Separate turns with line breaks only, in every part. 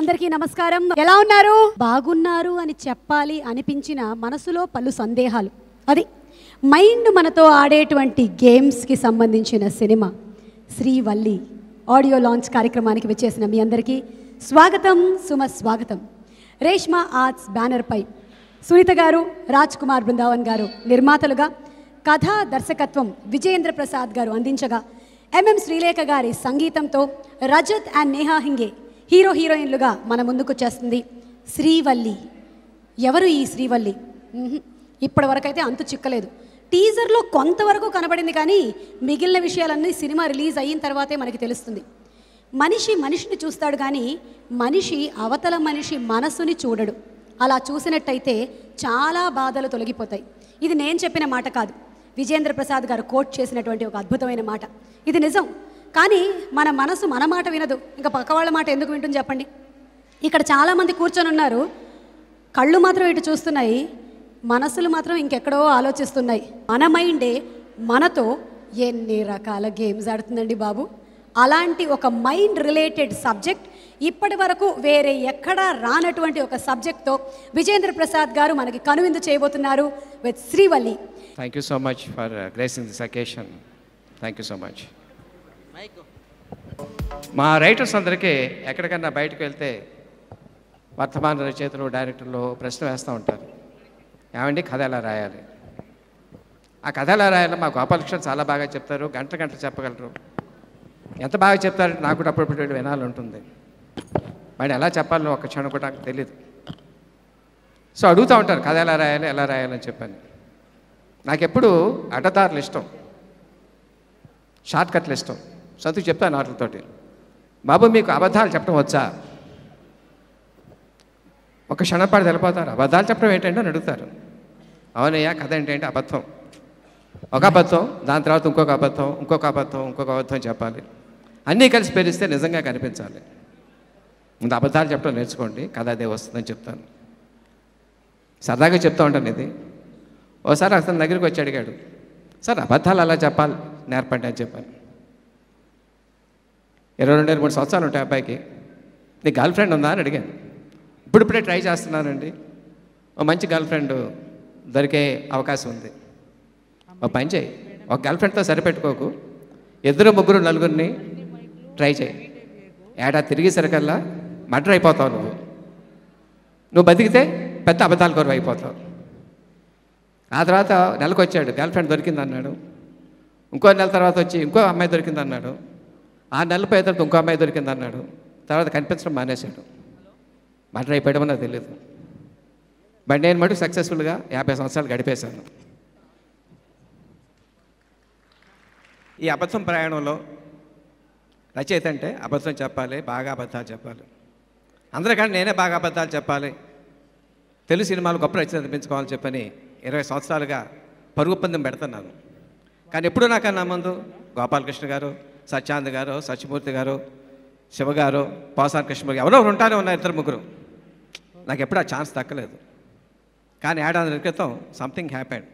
అందరికీ నమస్కారం. ఎలా ఉన్నారు? బాగున్నారు అని చెప్పాలి అనిపించిన మనసులో పలు సందేహాలు, అది మైండ్ మనతో ఆడేటువంటి గేమ్స్కి సంబంధించిన సినిమా శ్రీవల్లి ఆడియో లాంచ్ కార్యక్రమానికి వచ్చేసిన మీ అందరికీ స్వాగతం, సుమస్వాగతం. రేష్మా ఆర్ట్స్ బ్యానర్పై సునీత గారు, రాజ్ కుమార్ బృందావన్ గారు నిర్మాతలుగా, కథా దర్శకత్వం విజయేంద్ర ప్రసాద్ గారు అందించగా, ఎంఎం శ్రీలేఖ గారి సంగీతంతో రజత్ అండ్ నేహా హింగే హీరో హీరోయిన్లుగా మన ముందుకు వచ్చేస్తుంది శ్రీవల్లి. ఎవరు ఈ శ్రీవల్లి? ఇప్పటి వరకైతే అంతు చిక్కలేదు. టీజర్లో కొంతవరకు కనబడింది, కానీ మిగిలిన విషయాలన్నీ సినిమా రిలీజ్ అయిన తర్వాతే మనకి తెలుస్తుంది. మనిషిని చూస్తాడు, కానీ మనిషి అవతల మనిషి మనసుని చూడడు. అలా చూసినట్టయితే చాలా బాధలు తొలగిపోతాయి. ఇది నేను చెప్పిన మాట కాదు, విజయేంద్ర ప్రసాద్ గారు కోట్ చేసినటువంటి ఒక అద్భుతమైన మాట. ఇది నిజం. కానీ మన మనసు మన మాట వినదు, ఇంకా పక్క వాళ్ళ మాట ఎందుకు వింటుంది చెప్పండి. ఇక్కడ చాలామంది కూర్చొని ఉన్నారు, కళ్ళు మాత్రం ఇటు చూస్తున్నాయి, మనసులు మాత్రం ఇంకెక్కడో ఆలోచిస్తున్నాయి. మన మైండే మనతో ఎన్ని రకాల గేమ్స్ ఆడుతుందండి బాబు. అలాంటి ఒక మైండ్ రిలేటెడ్ సబ్జెక్ట్, ఇప్పటి వరకు వేరే ఎక్కడా రానటువంటి ఒక సబ్జెక్ట్తో విజయేంద్ర ప్రసాద్ గారు మనకి కనువిందు చేయబోతున్నారు with Srivalli.
Thank you so much for gracing this occasion. Thank you so much. మా రైటర్స్ అందరికీ ఎక్కడికన్నా బయటకు వెళ్తే వర్తమాన రచయితలు, డైరెక్టర్లు ప్రశ్న వేస్తూ ఉంటారు, ఏమండి కథ ఎలా రాయాలి? ఆ కథ ఎలా రాయాలో మా గోపాలకృష్ణ చాలా బాగా చెప్తారు, గంట చెప్పగలరు. ఎంత బాగా చెప్తారంటే నాకు కూడా అప్పుడు వినాలి ఉంటుంది. మరి ఎలా చెప్పాలని ఒక క్షణం కూడా నాకు తెలియదు. సో అడుగుతూ ఉంటారు కథ ఎలా రాయాలని చెప్పాను. నాకెప్పుడు అడ్డదారులు ఇష్టం, షార్ట్ కట్లు ఇష్టం. సతుకు చెప్తాను వాటితోటి, బాబు మీకు అబద్ధాలు చెప్పడం వచ్చా? ఒక క్షణపాటు తెలిపోతారు. అబద్ధాలు చెప్పడం ఏంటంటే అని అడుగుతారు. అవునయ్యా, కథ ఏంటంటే అబద్ధం. ఒక అబద్ధం, దాని తర్వాత ఇంకొక అబద్ధం చెప్పాలి. అన్నీ కలిసి పెరిస్తే నిజంగా కనిపించాలి. ముందు అబద్ధాలు చెప్పడం నేర్చుకోండి, కథ అదే వస్తుందని చెప్తాను. సరదాగా చెప్తూ ఉంటాను ఇది. ఓసారి అతని దగ్గరికి వచ్చి అడిగాడు, సార్ అబద్ధాలు అలా చెప్పాలి నేర్పండి అని చెప్పాను. 22-23 సంవత్సరాలు ఉంటాయి అబ్బాయికి. నీ గర్ల్ ఫ్రెండ్ ఉందా అని అడిగాను. ఇప్పుడిప్పుడే ట్రై చేస్తున్నానండి, ఓ మంచి గర్ల్ ఫ్రెండ్ దొరికే అవకాశం ఉంది. ఒక పని చేయి, ఒక గర్ల్ ఫ్రెండ్తో సరిపెట్టుకోకు, 2, 3, 4 ట్రై చేయి. ఏడాది తిరిగేసరికల్లా మర్డర్ అయిపోతావు. నువ్వు బతికితే పెద్ద అబద్ధాల కొరకు అయిపోతావు. ఆ తర్వాత నెలకు వచ్చాడు, గర్ల్ ఫ్రెండ్ దొరికింది అన్నాడు. ఇంకో నెల తర్వాత వచ్చి ఇంకో అమ్మాయి దొరికింది అన్నాడు. 6 నెలల పోయిన తర్వాత ఇంకో అమ్మాయి దొరికింది అన్నాడు. తర్వాత కనిపించడం మానేశాడు. మర్డర్ అయిపోయడం నాకు తెలియదు. బట్ నేను మటుకు సక్సెస్ఫుల్గా 50 సంవత్సరాలు గడిపేశాను. ఈ అబద్ధం ప్రయాణంలో రచయిత అంటే అబద్ధం చెప్పాలి, బాగా అబద్ధాలు చెప్పాలి. అందరికంటే నేనే బాగా అబద్ధాలు చెప్పాలి, తెలుగు సినిమాలు గొప్ప రచయిత అనిపించుకోవాలని చెప్పని 20 సంవత్సరాలుగా పరుగు పందెం పెడుతున్నాను. కానీ ఎప్పుడూ నాకన్నా ముందు గోపాలకృష్ణ గారు, సత్యానంద్ గారు, సత్యమూర్తి గారు, శివ గారు, పోసార్ కృష్ణ గారు ఎవరో ఉంటానే ఉన్నారు, 2-3. నాకు ఎప్పుడు ఆ ఛాన్స్ దక్కలేదు. కానీ ఏడాది క్రితం సంథింగ్ హ్యాపెండ్.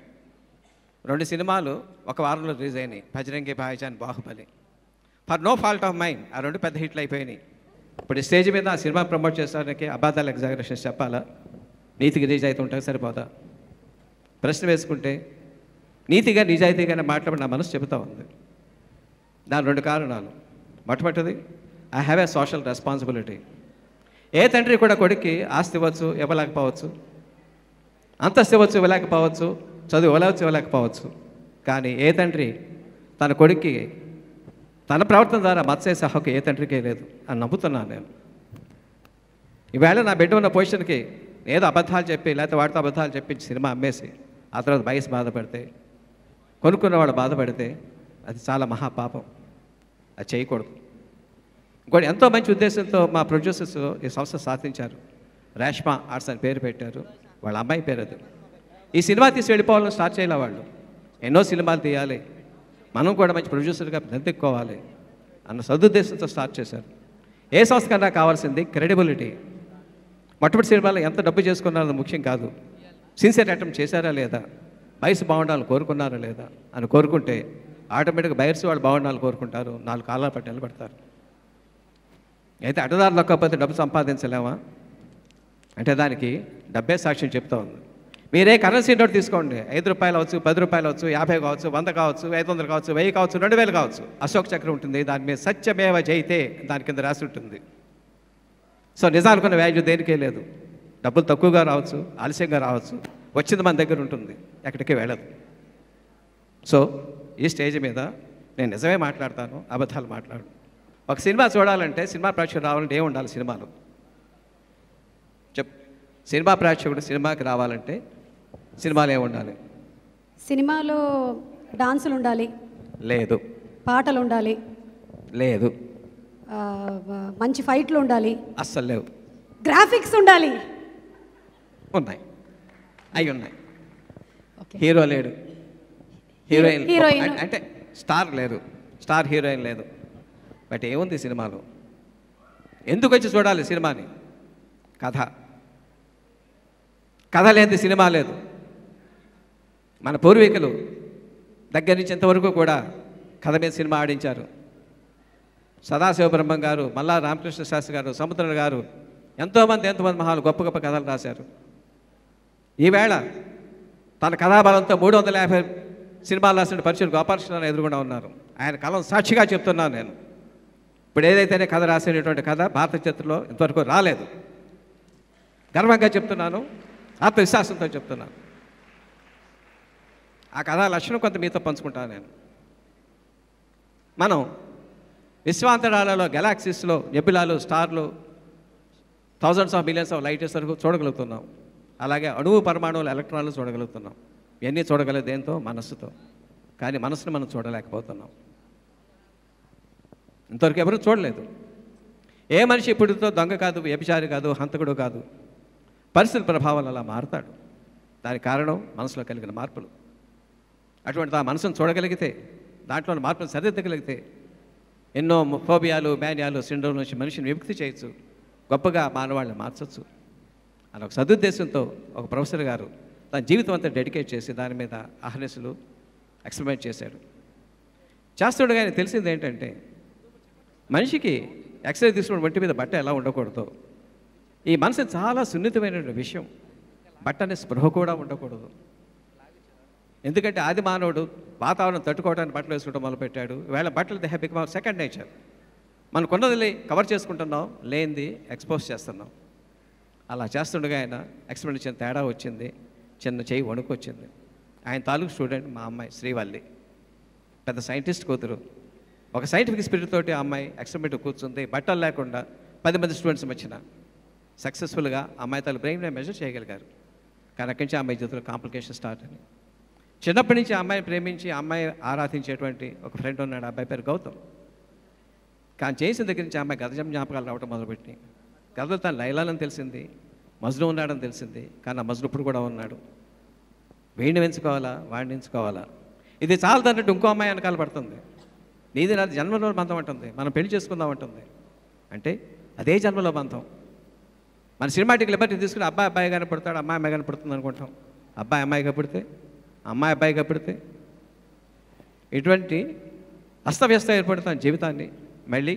2 సినిమాలు ఒక వారంలో రిలీజ్ అయినాయి, Bajrangi Bhaijaan, Baahubali. For no fault of mind ఆ 2 పెద్ద హిట్లు అయిపోయినాయి. ఇప్పుడు స్టేజ్ మీద ఆ సినిమా ప్రమోట్ చేసడానికి అబద్ధాలు, ఎగ్జాగరేషన్స్ చెప్పాలా? నీతికి నిజాయితీ ఉంటే సరిపోదా? ప్రశ్న వేసుకుంటే నీతిగా నిజాయితీగానే మాట్లాడి నా మనసు చెబుతూ ఉంది. దాని 2 కారణాలు. మొట్టమొదటిది, I have a social responsibility. ఏ తండ్రి కూడా కొడుక్కి ఆస్తి ఇవ్వచ్చు, ఇవ్వలేకపోవచ్చు, అంతస్తు ఇవ్వచ్చు, ఇవ్వలేకపోవచ్చు, చదువు ఇవ్వలేకపోవచ్చు. కానీ ఏ తండ్రి తన కొడుక్కి తన ప్రవర్తన ద్వారా మత్స్య హక్కు ఏ తండ్రికే లేదు అని నమ్ముతున్నాను నేను. ఈవేళ నా బిడ్డ ఉన్న పొజిషన్కి ఏదో అబద్ధాలు చెప్పి, లేకపోతే వాడితో అబద్ధాలు చెప్పించి సినిమా అమ్మేసి ఆ తర్వాత వయసు బాధపడితే, కొనుక్కున్నవాడు బాధపడితే అది చాలా మహాపాపం. అది చేయకూడదు. ఇంకోటి, ఎంతో మంచి ఉద్దేశంతో మా ప్రొడ్యూసర్స్ ఈ సంస్థ సాధించారు. రేష్మా ఆర్ట్స్ అని పేరు పెట్టారు, వాళ్ళ అమ్మాయి పేరు అది. ఈ సినిమా తీసి వెళ్ళిపోవాలని స్టార్ట్ చేయాలి. వాళ్ళు ఎన్నో సినిమాలు తీయాలి, మనం కూడా మంచి ప్రొడ్యూసర్గా నిలదొక్కోవాలి అన్న సదుద్దేశంతో స్టార్ట్ చేశారు. ఏ సంస్థ కన్నా కావాల్సింది క్రెడిబిలిటీ. మొట్టమొదటి సినిమాలో ఎంత డబ్బు చేసుకున్నారో ముఖ్యం కాదు, సిన్సియర్ అటెంప్ట్ చేశారా లేదా, వయసు బాగుండాలని కోరుకున్నారా లేదా అని కోరుకుంటే ఆటోమేటిక్గా బయర్స్ వాళ్ళు బాగుండాలని కోరుకుంటారు, 4 కాలాల పట్టి నిలబడతారు. అయితే అడ్డదారులు నొక్కకపోతే డబ్బు సంపాదించలేమా అంటే దానికి డబ్బే సాక్ష్యం చెప్తా ఉంది. మీరే కరెన్సీ నోట్ తీసుకోండి, 5 రూపాయలు అవచ్చు, 10 రూపాయలు అవచ్చు, 50 కావచ్చు, 100 కావచ్చు, 500 కావచ్చు, 1000 కావచ్చు, 2000 కావచ్చు. అశోక్ చక్రం ఉంటుంది, దాని మీద సత్యమేవ జయితే దాని కింద రాసి ఉంటుంది. సో నిజానుకున్న వాల్యూ దేనికే లేదు. డబ్బులు తక్కువగా రావచ్చు, ఆలస్యంగా రావచ్చు, వచ్చింది మన దగ్గర ఉంటుంది, ఎక్కడికి వెళ్ళదు. సో ఈ స్టేజ్ మీద నేను నిజమే మాట్లాడతాను, అబద్ధాలు మాట్లాడు. ఒక సినిమా చూడాలంటే, సినిమా ప్రేక్షకుడు రావాలంటే ఏం ఉండాలి సినిమాలో సినిమా ప్రేక్షకుడు సినిమాకి రావాలంటే సినిమాలు ఏమి ఉండాలి?
సినిమాలో డాన్సులు ఉండాలి,
లేదు.
పాటలు ఉండాలి,
లేదు.
మంచి ఫైట్లు ఉండాలి,
అస్సలు లేవు.
గ్రాఫిక్స్ ఉండాలి,
ఉన్నాయి, అవి ఉన్నాయి. హీరో లేడు, హీరోయిన్ అంటే స్టార్ లేదు, స్టార్ హీరోయిన్ లేదు. బట్ ఏముంది సినిమాలో? ఎందుకు వచ్చి చూడాలి సినిమాని? కథ లేని సినిమా లేదు. మన పూర్వీకులు దగ్గర నుంచి ఇంతవరకు కూడా కథ మీద సినిమా ఆడించారు. సదాశివ బ్రహ్మం గారు, మల్లా రామకృష్ణ శాస్త్రి గారు, సముద్రుడు గారు, ఎంతోమంది మహాలు గొప్ప గొప్ప కథలు రాశారు. ఈవేళ తన కథాబలంతో 350 సినిమాలు రాసిన పరిచయం గోపాలకృష్ణ ఎదురుగుండా ఉన్నారు. ఆయన కలం సాక్షిగా చెప్తున్నాను నేను. ఇప్పుడు ఏదైతేనే కథ రాసినటువంటి కథ భారత చరిత్రలో ఇంతవరకు రాలేదు. గర్వంగా చెప్తున్నాను, ఆత్మవిశ్వాసంతో చెప్తున్నాను. ఆ కథా లక్షణం కొంత మీతో పంచుకుంటాను నేను. మనం విశ్వాంతరాలలో, గెలాక్సీస్లో, నెబులాలు, స్టార్లు, thousands of millions of light years వరకు చూడగలుగుతున్నాం. అలాగే అణువు, పరమాణువులు, ఎలక్ట్రాన్లు చూడగలుగుతున్నాం. ఇవన్నీ చూడగలదు దేంతో? మనస్సుతో. కానీ మనసుని మనం చూడలేకపోతున్నాం. ఇంతవరకు ఎవరు చూడలేదు. ఏ మనిషి ఇప్పుడుతో దొంగ కాదు, వ్యభిచారి కాదు, హంతకుడు కాదు. పరిస్థితుల ప్రభావాలు అలా మారుతాడు. దానికి కారణం మనసులో కలిగిన మార్పులు. అటువంటి ఆ మనసును చూడగలిగితే, దాంట్లో మార్పును సరిదిద్దగలిగితే ఎన్నో ఫోబియాలు, మేనియాలు, సిండ్రోమ్ నుంచి మనిషిని విముక్తి చేయొచ్చు, గొప్పగా మానవాళ్ళని మార్చచ్చు అని ఒక సదుద్దేశంతో ఒక ప్రొఫెసర్ గారు తన జీవితం అంతా డెడికేట్ చేసి దాని మీద అహర్నిశలు ఎక్స్పెరిమెంట్ చేశాడు. చేస్తుండగా ఆయన తెలిసింది ఏంటంటే, మనిషికి ఎక్స్రే తీసుకున్న ఒంటి మీద బట్ట ఎలా ఉండకూడదో, ఈ మనసు చాలా సున్నితమైన విషయం. బట్ట అనే స్పృహ కూడా ఉండకూడదు. ఎందుకంటే ఆది మానవుడు వాతావరణం తట్టుకోవడానికి బట్టలు వేసుకోవడం మొదలుపెట్టాడు. ఈవేళ బట్టలు they have become hour second nature. మనకున్నది కవర్ చేసుకుంటున్నాం, లేనిది ఎక్స్పోజ్ చేస్తున్నాం. అలా చేస్తుండగా ఆయన ఎక్స్పెరిమెంట్ చిన్న తేడా వచ్చింది, చిన్న చెయ్యి వణుకు వచ్చింది. ఆయన తాలూకు స్టూడెంట్ మా అమ్మాయి శ్రీవల్లి, పెద్ద సైంటిస్ట్ కూతురు. ఒక సైంటిఫిక్ స్పిరిట్ తోటి ఆ అమ్మాయి ఎక్స్పెరిమెంట్ కూర్చుంది. బట్టలు లేకుండా 10 మంది స్టూడెంట్స్ మధ్యన సక్సెస్ఫుల్గా అమ్మాయి తల బ్రెయిన్ మెజర్ చేయగలిగారు. కానీ అక్కడి నుంచి అమ్మాయి జీవితంలో కాంప్లికేషన్ స్టార్ట్ అని. చిన్నప్పటి నుంచి అమ్మాయిని ప్రేమించి అమ్మాయి ఆరాధించేటువంటి ఒక ఫ్రెండ్ ఉన్నాడు, అబ్బాయి పేరు గౌతమ్. కానీ చేసిన దగ్గర నుంచి అమ్మాయి గత జ్ఞాపకాలు రావడం మొదలుపెట్టి, గతలో తను లైలాలని తెలిసింది, మజ్ను ఉన్నాడని తెలిసింది. కానీ ఆ మజ్ను ఇప్పుడు కూడా ఉన్నాడు. వీడిని ఎంచుకోవాలా, వాడిని ఎంచుకోవాలా, ఇది చాలదన్నట్టు ఇంకో అమ్మాయి వెనకాల పడుతుంది. నీది నాది జన్మలో బంధం అంటుంది, మనం పెళ్లి చేసుకుందాం అంటుంది. అంటే అదే జన్మలో బంధం. మన సినిమాటిక్ లిబర్టీ తీసుకుని అబ్బాయి కానీ పుడతాడు, అమ్మాయి కానీ పుడుతుంది అనుకుంటాం. అబ్బాయి అమ్మాయిగా పుడితే, అమ్మాయి అబ్బాయిగా పుడితే ఇటువంటి అస్తవ్యస్త ఏర్పడుతున్న జీవితాన్ని మళ్ళీ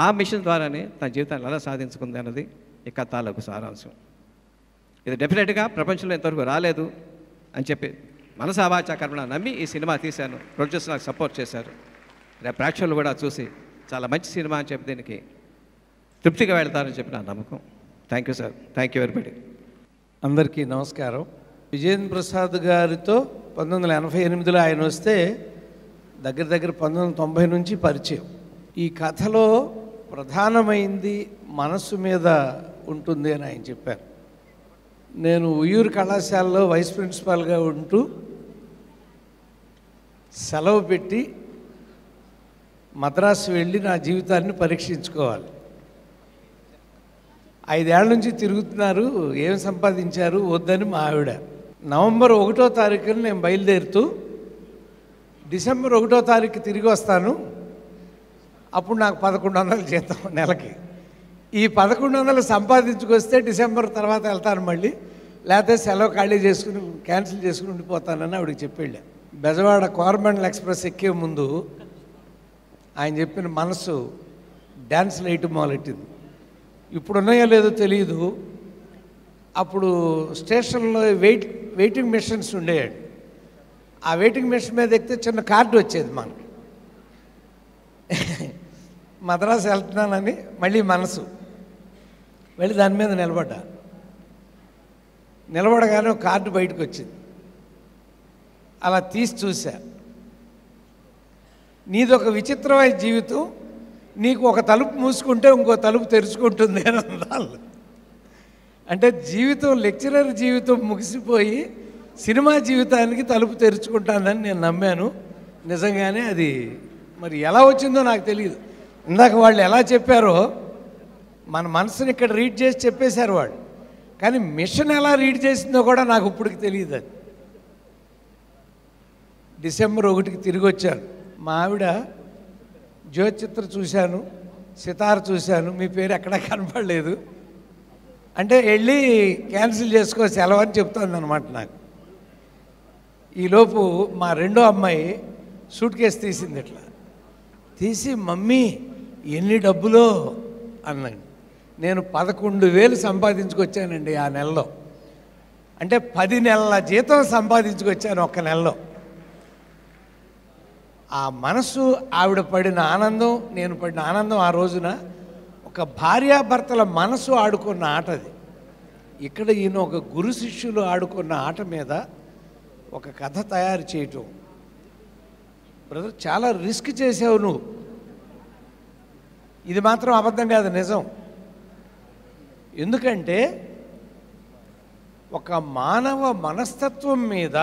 ఆ మిషన్ ద్వారానే తన జీవితాన్ని ఎలా సాధించుకుంది అన్నది ఈ కథలకు సారాంశం. ఇది డెఫినెట్గా ప్రపంచంలో ఇంతవరకు రాలేదు అని చెప్పి మనసా వాచా కర్మణ నమ్మి ఈ సినిమా తీశాను. ప్రొడ్యూసర్ నాకు సపోర్ట్ చేశారు. రేపు ప్రేక్షకులు కూడా చూసి చాలా మంచి సినిమా అని చెప్పి దీనికి తృప్తిగా వెళ్తారని చెప్పి నా నమ్మకం. Thank you sir, thank you everybody.
అందరికీ నమస్కారం. విజయేంద్ర ప్రసాద్ గారితో 1988లో ఆయన వస్తే దగ్గర 1990 నుంచి పరిచయం. ఈ కథలో ప్రధానమైంది మనస్సు మీద ఉంటుంది అని ఆయన చెప్పారు. నేను ఉయ్యూరు కళాశాలలో వైస్ ప్రిన్సిపాల్గా ఉంటూ సెలవు పెట్టి మద్రాసు వెళ్ళి నా జీవితాన్ని పరీక్షించుకోవాలి. 5 ఏళ్ల నుంచి తిరుగుతున్నారు, ఏం సంపాదించారు వద్దని మా ఆవిడ. నవంబర్ 1వ తారీఖున నేను బయలుదేరుతూ డిసెంబర్ 1వ తారీఖు తిరిగి వస్తాను, అప్పుడు నాకు 1100 జీతం నెలకి. ఈ 1100 సంపాదించుకొస్తే డిసెంబర్ తర్వాత వెళ్తాను మళ్ళీ, లేకపోతే సెలవు ఖాళీ చేసుకుని క్యాన్సిల్ చేసుకుని ఉండిపోతానని ఆవిడకి చెప్పేళ్ళా. బెజవాడ కోరమండల్ ఎక్స్ప్రెస్ ఎక్కే ముందు ఆయన చెప్పిన మనసు డ్యాన్స్లు వేయటం మొదలెట్టింది. ఇప్పుడు ఉన్నాయో లేదో తెలియదు. అప్పుడు స్టేషన్లో వెయిటింగ్ మిషన్స్ ఉండేవాడు. ఆ వెయిటింగ్ మిషన్ మీద ఎక్కితే చిన్న కార్డు వచ్చేది మనకి. మద్రాసు వెళ్తున్నానని మళ్ళీ మనసు వెళ్ళి దాని మీద నిలబడగానే ఒక కార్డు బయటకు వచ్చింది. అలా తీసి చూసా. నీదొక విచిత్రమైన జీవితం, నీకు ఒక తలుపు మూసుకుంటే ఇంకో తలుపు తెరుచుకుంటుంది అని అన్నారు. అంటే జీవితం, లెక్చరర్ జీవితం ముగిసిపోయి సినిమా జీవితానికి తలుపు తెరుచుకుంటానని నేను నమ్మాను. నిజంగానే అది మరి ఎలా వచ్చిందో నాకు తెలియదు. ఇందాక వాళ్ళు ఎలా చెప్పారో మన మనసుని ఇక్కడ రీడ్ చేసి చెప్పేశారు వాళ్ళు, కానీ మిషన్ ఎలా రీడ్ చేసిందో కూడా నాకు ఇప్పటికి తెలియదు. అది డిసెంబర్ 1కి తిరిగి వచ్చాను. మా ఆవిడ జ్యోతిచిత్ర చూశాను, సితార్ చూశాను, మీ పేరు ఎక్కడా కనపడలేదు అంటే వెళ్ళి క్యాన్సిల్ చేసుకో సెలవు అని చెప్తుంది అనమాట నాకు. ఈలోపు మా రెండో అమ్మాయి సూట్ కేసు తీసింది. ఇట్లా తీసి మమ్మీ ఎన్ని డబ్బులో అన్నాను. నేను 11,000 సంపాదించుకొచ్చానండి ఆ నెలలో. అంటే 10 నెలల జీతం సంపాదించుకొచ్చాను ఒక్క నెలలో. ఆ మనసు, ఆవిడ పడిన ఆనందం, నేను పడిన ఆనందం ఆ రోజున ఒక భార్యాభర్తల మనసు ఆడుకున్న ఆట అది. ఇక్కడ ఈయన ఒక గురు శిష్యులు ఆడుకున్న ఆట మీద ఒక కథ తయారు చేయటం. బ్రదర్, చాలా రిస్క్ చేసావు నువ్వు. ఇది మాత్రం అబద్ధం కాదు, నిజం. ఎందుకంటే ఒక మానవ మనస్తత్వం మీద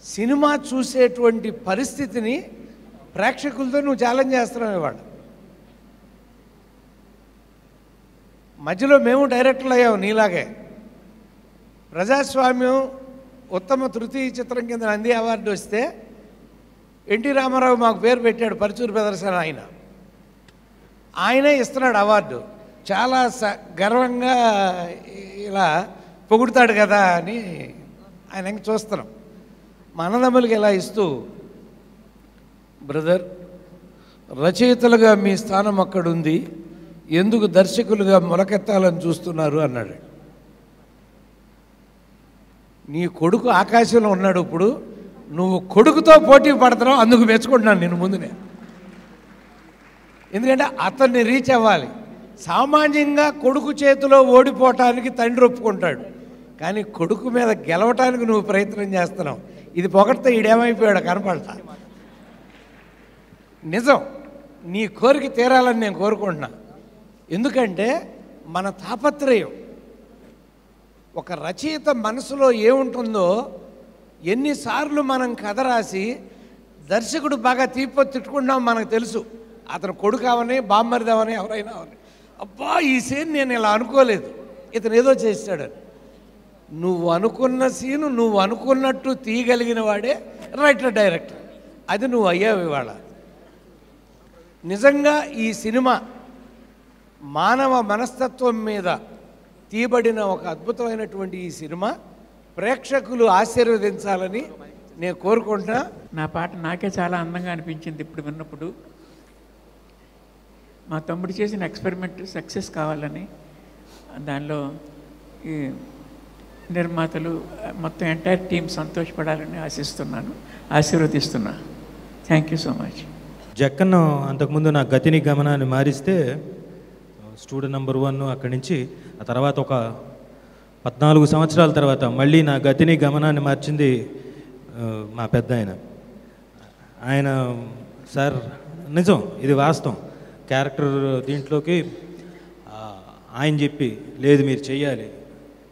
సినిమా చూసేటువంటి పరిస్థితిని ప్రేక్షకులతో నువ్వు ఛాలెంజ్ చేస్తున్నావు ఇవాళ. మధ్యలో మేము డైరెక్టర్లు అయ్యాము నీలాగే. ప్రజాస్వామ్యం ఉత్తమ తృతీయ చిత్రం కింద నంది అవార్డు వస్తే ఎన్టీ రామారావు మాకు పేరు పెట్టాడు, పరుచూరు ప్రదర్శన ఆయనే ఇస్తున్నాడు అవార్డు. చాలా గర్వంగా ఇలా పొగుడుతాడు కదా అని ఆయన ఇంక చూస్తున్నాం. మా అన్నదమ్ములకి ఇలా ఇస్తూ, బ్రదర్, రచయితలుగా మీ స్థానం అక్కడుంది, ఎందుకు దర్శకులుగా మొలకెత్తాలని చూస్తున్నారు అన్నాడు. నీ కొడుకు ఆకాశంలో ఉన్నాడు, ఇప్పుడు నువ్వు కొడుకుతో పోటీ పడుతున్నావు, అందుకు మెచ్చుకుంటున్నాను నేను ముందునే. ఎందుకంటే అతన్ని రీచ్ అవ్వాలి. సామాన్యంగా కొడుకు చేతిలో ఓడిపోవటానికి తండ్రి ఒప్పుకుంటాడు, కానీ కొడుకు మీద గెలవటానికి నువ్వు ప్రయత్నం చేస్తున్నావు. ఇది పొగడితే ఈడేమైపోయాడు కనపడతా. నిజం, నీ కోరిక తీరాలని నేను కోరుకుంటున్నా. ఎందుకంటే మన తాపత్రయం, ఒక రచయిత మనసులో ఏముంటుందో, ఎన్నిసార్లు మనం కథ రాసి దర్శకుడు బాగా తిట్టుకుంటాం మనకు తెలుసు. అతను కొడుకు అవని, బామ్మరిది అవని, ఎవరైనా అవని, అబ్బా ఈ సీన్ నేను ఇలా అనుకోలేదు, ఇతను ఏదో చేస్తాడని. నువ్వు అనుకున్న సీను నువ్వు అనుకున్నట్టు తీయగలిగిన వాడే రైటర్, డైరెక్టర్. అది నువ్వు అయ్యావు ఇవాళ. నిజంగా ఈ సినిమా మానవ మనస్తత్వం మీద తీయబడిన ఒక అద్భుతమైనటువంటి ఈ సినిమా ప్రేక్షకులు ఆశీర్వదించాలని నేను కోరుకుంటున్నా.
నా పాట నాకే చాలా అందంగా అనిపించింది ఇప్పుడు విన్నప్పుడు. మా తమ్ముడు చేసిన ఎక్స్పెరిమెంట్ సక్సెస్ కావాలని, దానిలో ఈ నిర్మాతలు మొత్తం ఎంటైర్ టీం సంతోషపడాలని ఆశీర్వదిస్తున్నా. Thank you so much.
Jakkanna అంతకుముందు నా గతిని గమనాన్ని మారిస్తే స్టూడెంట్ నెంబర్ 1, అక్కడి నుంచి ఆ తర్వాత ఒక 14 సంవత్సరాల తర్వాత మళ్ళీ నా గతిని గమనాన్ని మార్చింది మా పెద్ద ఆయన. సార్ నిజం, ఇది వాస్తవం. క్యారెక్టర్ దీంట్లోకి ఆయన చెప్పి, లేదు మీరు చెయ్యాలి,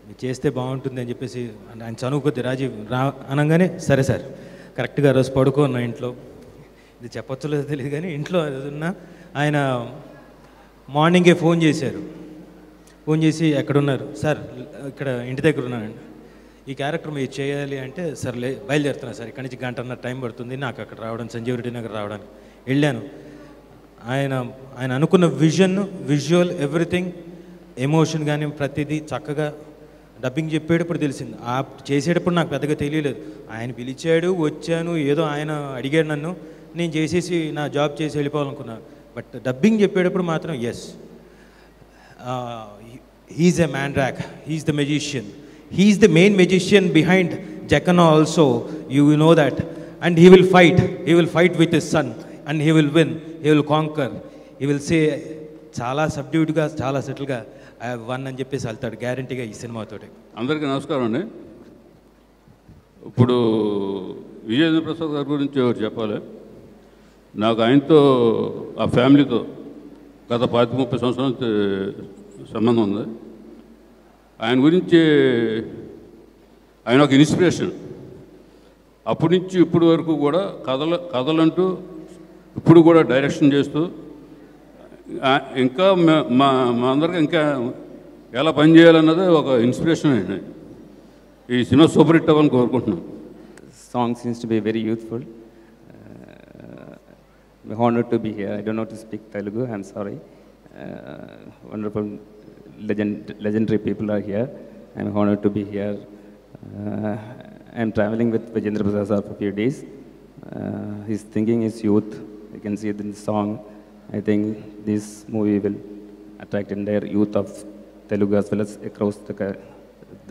మీరు చేస్తే బాగుంటుంది అని చెప్పేసి ఆయన చనువు కొద్ది రాజీవ్ అనగానే సరే సార్ కరెక్ట్గా రోజు పడుకోన్నా ఇంట్లో. ఇది చెప్పొచ్చో లేదో తెలియదు కానీ ఇంట్లో ఏదన్నా ఆయన మార్నింగే ఫోన్ చేశారు. ఫోన్ చేసి ఎక్కడున్నారు సార్, ఇక్కడ ఇంటి దగ్గర ఉన్నానండి, ఈ క్యారెక్టర్ మీరు చేయాలి అంటే సర్లే బయలుదేరుతున్నా సార్, ఇక్కడి నుంచి 1.5 గంట టైం పడుతుంది నాకు అక్కడ రావడం, సంజీవ్ రెడ్డి నగర్ రావడానికి. వెళ్ళాను. ఆయన అనుకున్న విజువల్ ఎవ్రీథింగ్, ఎమోషన్ కానీ ప్రతిదీ చక్కగా డబ్బింగ్ చెప్పేటప్పుడు తెలిసింది. ఆ చేసేటప్పుడు నాకు పెద్దగా తెలియలేదు. ఆయన పిలిచాడు, వచ్చాను, ఏదో ఆయన అడిగాడు నన్ను, నేను చేసేసి నా జాబ్ చేసి వెళ్ళిపోవాలనుకున్నాను. బట్ డబ్బింగ్ చెప్పేటప్పుడు మాత్రం yes, he's a maniac, he's the magician, he's the main magician behind Jakkanna also, you know that. And he will fight with his son and he will win, he will conquer, he will say చాలా సబ్డ్యూడ్గా చాలా సెటిల్గా I have one అని చెప్పేసి వెళ్తాడు గ్యారంటీగా ఈ సినిమాతోటి.
అందరికీ నమస్కారం అండి. ఇప్పుడు విజయేంద్ర ప్రసాద్ గారి గురించి ఒకటి చెప్పాలి. నాకు ఆయనతో ఆ ఫ్యామిలీతో గత 30 సంవత్సరాల సంబంధం ఉంది. ఆయన గురించి ఆయన ఒక ఇన్స్పిరేషన్. అప్పటి నుంచి ఇప్పటి వరకు కూడా కథలంటూ ఇప్పుడు కూడా డైరెక్షన్ చేస్తూ ఇంకా మా అందరికీ ఇంకా ఎలా పనిచేయాలన్నది ఒక ఇన్స్పిరేషన్ అండి. ఈ సినిమా సూపర్ హిట్ అవ్వాలని కోరుకుంటున్నాను.
Song seems to be very youthful. I'm honored to be here. I don't know to speak Telugu. I'm sorry. Wonderful, legendary people are here. I'm honored to be here. I'm traveling with Vijayendra Prasad sir for a few days. His thinking is youth. You can see it in the song. I think this movie will attract entire youth of Telugu as well as across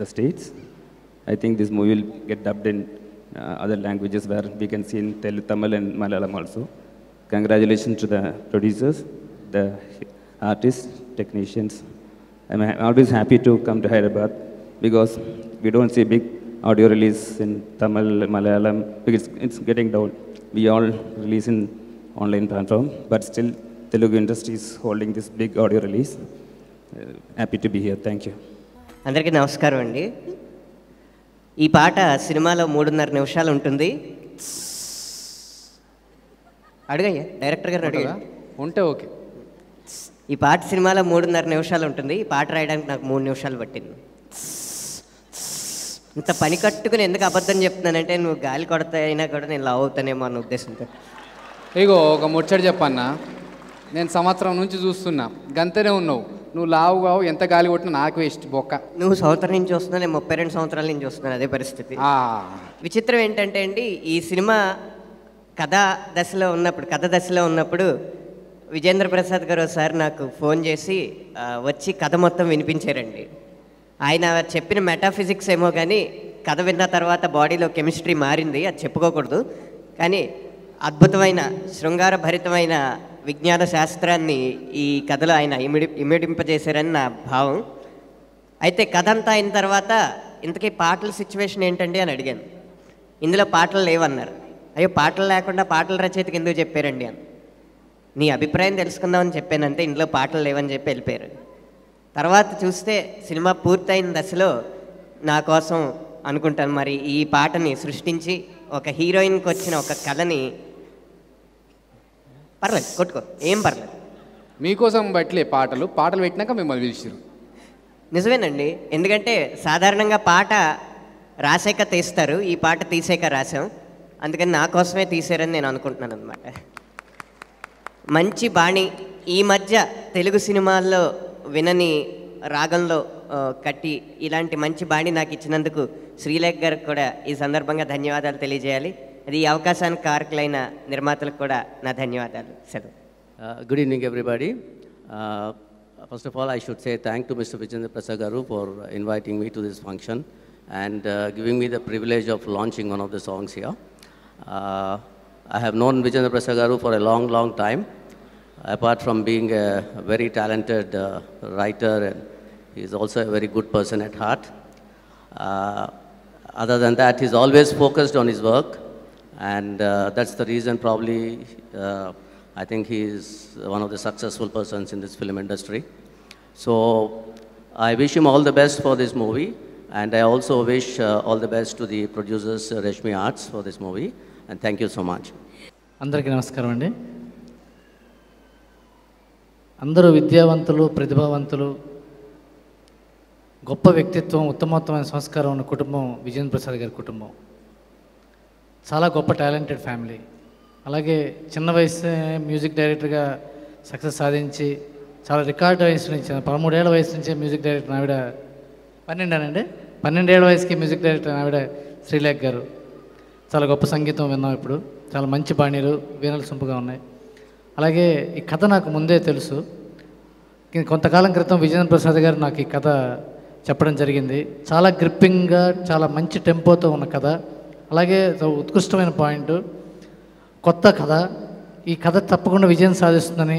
the states. I think this movie will get dubbed in other languages where we can see in Telugu, Tamil and Malayalam also. Congratulations to the producers, the artists, technicians. I'm always happy to come to Hyderabad because we don't see big audio release in Tamil, Malayalam, because it's getting down. We all release in online platform, but still Telugu industry is holding this big audio release. Happy to be here. Thank you.
అందరికీ నమస్కారం అండి. ఈ పాట సినిమాలో 3.5 నిమిషాలు ఉంటుంది. అడుగయ్యా director గారు అడిగా
ఉంటే ఓకే.
ఈ పాట సినిమాలో 3.5 నిమిషాలు ఉంటుంది. ఈ పాట రాయడానికి నాకు 3 నిమిషాలు పట్టింది. ఇంత పని కట్టుకుని ఎందుకు అబద్ధం చెప్తున్నానంటే నువ్వు గాలి కొడతా అయినా కూడా నేను లావ్ అవుతానేమో అన్న ఉద్దేశంతో.
ఇగో ఒక ముచ్చట చెప్పన్నా, నేను సంవత్సరం నుంచి చూస్తున్నా, గంతనే ఉన్నావు, నువ్వు లావు కావు, ఎంత గాలి కొట్టినా నాకు వేస్ట్ బొక్క.
నువ్వు సంవత్సరం నుంచి చూస్తున్నావు, నేను 32 సంవత్సరాల నుంచి చూస్తున్నాను, అదే పరిస్థితి. విచిత్రం ఏంటంటే అండి, ఈ సినిమా కథ దశలో ఉన్నప్పుడు విజయేంద్ర ప్రసాద్ గారు ఒకసారి నాకు ఫోన్ చేసి వచ్చి కథ మొత్తం వినిపించారండి. ఆయన చెప్పిన మెటాఫిజిక్స్ ఏమో కానీ కథ విన్న తర్వాత బాడీలో కెమిస్ట్రీ మారింది, అది చెప్పుకోకూడదు. కానీ అద్భుతమైన శృంగారభరితమైన విజ్ఞాన శాస్త్రాన్ని ఈ కథలో ఆయన ఇమిడింపజేశారని నా భావం. అయితే కథ అంతా అయిన తర్వాత ఇంతకీ పాటల సిచ్యువేషన్ ఏంటండి అని అడిగాను. ఇందులో పాటలు లేవన్నారు. అయ్యో పాటలు లేకుండా పాటల రచయితకి ఎందుకు చెప్పారండి అని. నీ అభిప్రాయం తెలుసుకుందామని చెప్పానంటే ఇందులో పాటలు లేవని చెప్పి వెళ్ళిపోయారు. తర్వాత చూస్తే సినిమా పూర్తయిన దశలో నా కోసం అనుకుంటాను మరి ఈ పాటని సృష్టించి ఒక హీరోయిన్కి వచ్చిన ఒక కళని, పర్లేదు కొట్టుకో ఏం పర్లేదు,
మీకోసం బట్లే పాటలు పెట్టినాక మిమ్మల్ని పిలిచిరు.
నిజమేనండి, ఎందుకంటే సాధారణంగా పాట రాసాక తీస్తారు, ఈ పాట తీసాక రాసాం, అందుకని నా కోసమే తీసారని నేను అనుకుంటున్నాను అనమాట. మంచి బాణి ఈ మధ్య తెలుగు సినిమాల్లో వినని రాగంలో కట్టి ఇలాంటి మంచి బాణి నాకు ఇచ్చినందుకు శ్రీలేఖ గారికి కూడా ఈ సందర్భంగా ధన్యవాదాలు తెలియజేయాలి. అది ఈ అవకాశానికి కారకులైన నిర్మాతలకు కూడా నా ధన్యవాదాలు. సెలవు.
Good evening, everybody. First of all, I should say thank to Mr. Vijayendra Prasad Garu for inviting me to this function and giving me the privilege of launching one of the songs here. I have known Vijayendra Prasad Garu for a long, long time. Apart from being a very talented writer, and he is also a very good person at heart. Other than that, he's always focused on his work, and that's the reason probably I think he is one of the successful persons in this film industry. So I wish him all the best for this movie, and I also wish all the best to the producers Reshmi Arts for this movie, and thank you so much.
అందరికీ నమస్కారం అండి. అందరూ విద్యావంతులు, ప్రతిభావంతులు, గొప్ప వ్యక్తిత్వం, ఉత్తమోత్తమైన సంస్కారం ఉన్న కుటుంబం విజయేంద్ర ప్రసాద్ గారి కుటుంబం. చాలా గొప్ప టాలెంటెడ్ ఫ్యామిలీ. అలాగే చిన్న వయసు మ్యూజిక్ డైరెక్టర్గా సక్సెస్ సాధించి చాలా రికార్డ్ వయసు నుంచి 13 ఏళ్ల వయసు నుంచే మ్యూజిక్ డైరెక్టర్ ఆవిడ 12 ఏళ్ల వయసుకి మ్యూజిక్ డైరెక్టర్ ఆవిడ శ్రీలేఖ గారు. చాలా గొప్ప సంగీతం విన్నాం ఇప్పుడు. చాలా మంచి బాణీలు, వీణలు సొంపుగా ఉన్నాయి. అలాగే ఈ కథ నాకు ముందే తెలుసు. కొంతకాలం క్రితం విజయేంద్ర ప్రసాద్ గారు నాకు ఈ కథ చెప్పడం జరిగింది. చాలా గ్రిప్పింగ్గా, చాలా మంచి టెంపోతో ఉన్న కథ. అలాగే ఉత్కృష్టమైన పాయింట్, కొత్త కథ. ఈ కథ తప్పకుండా విజయం సాధిస్తుందని,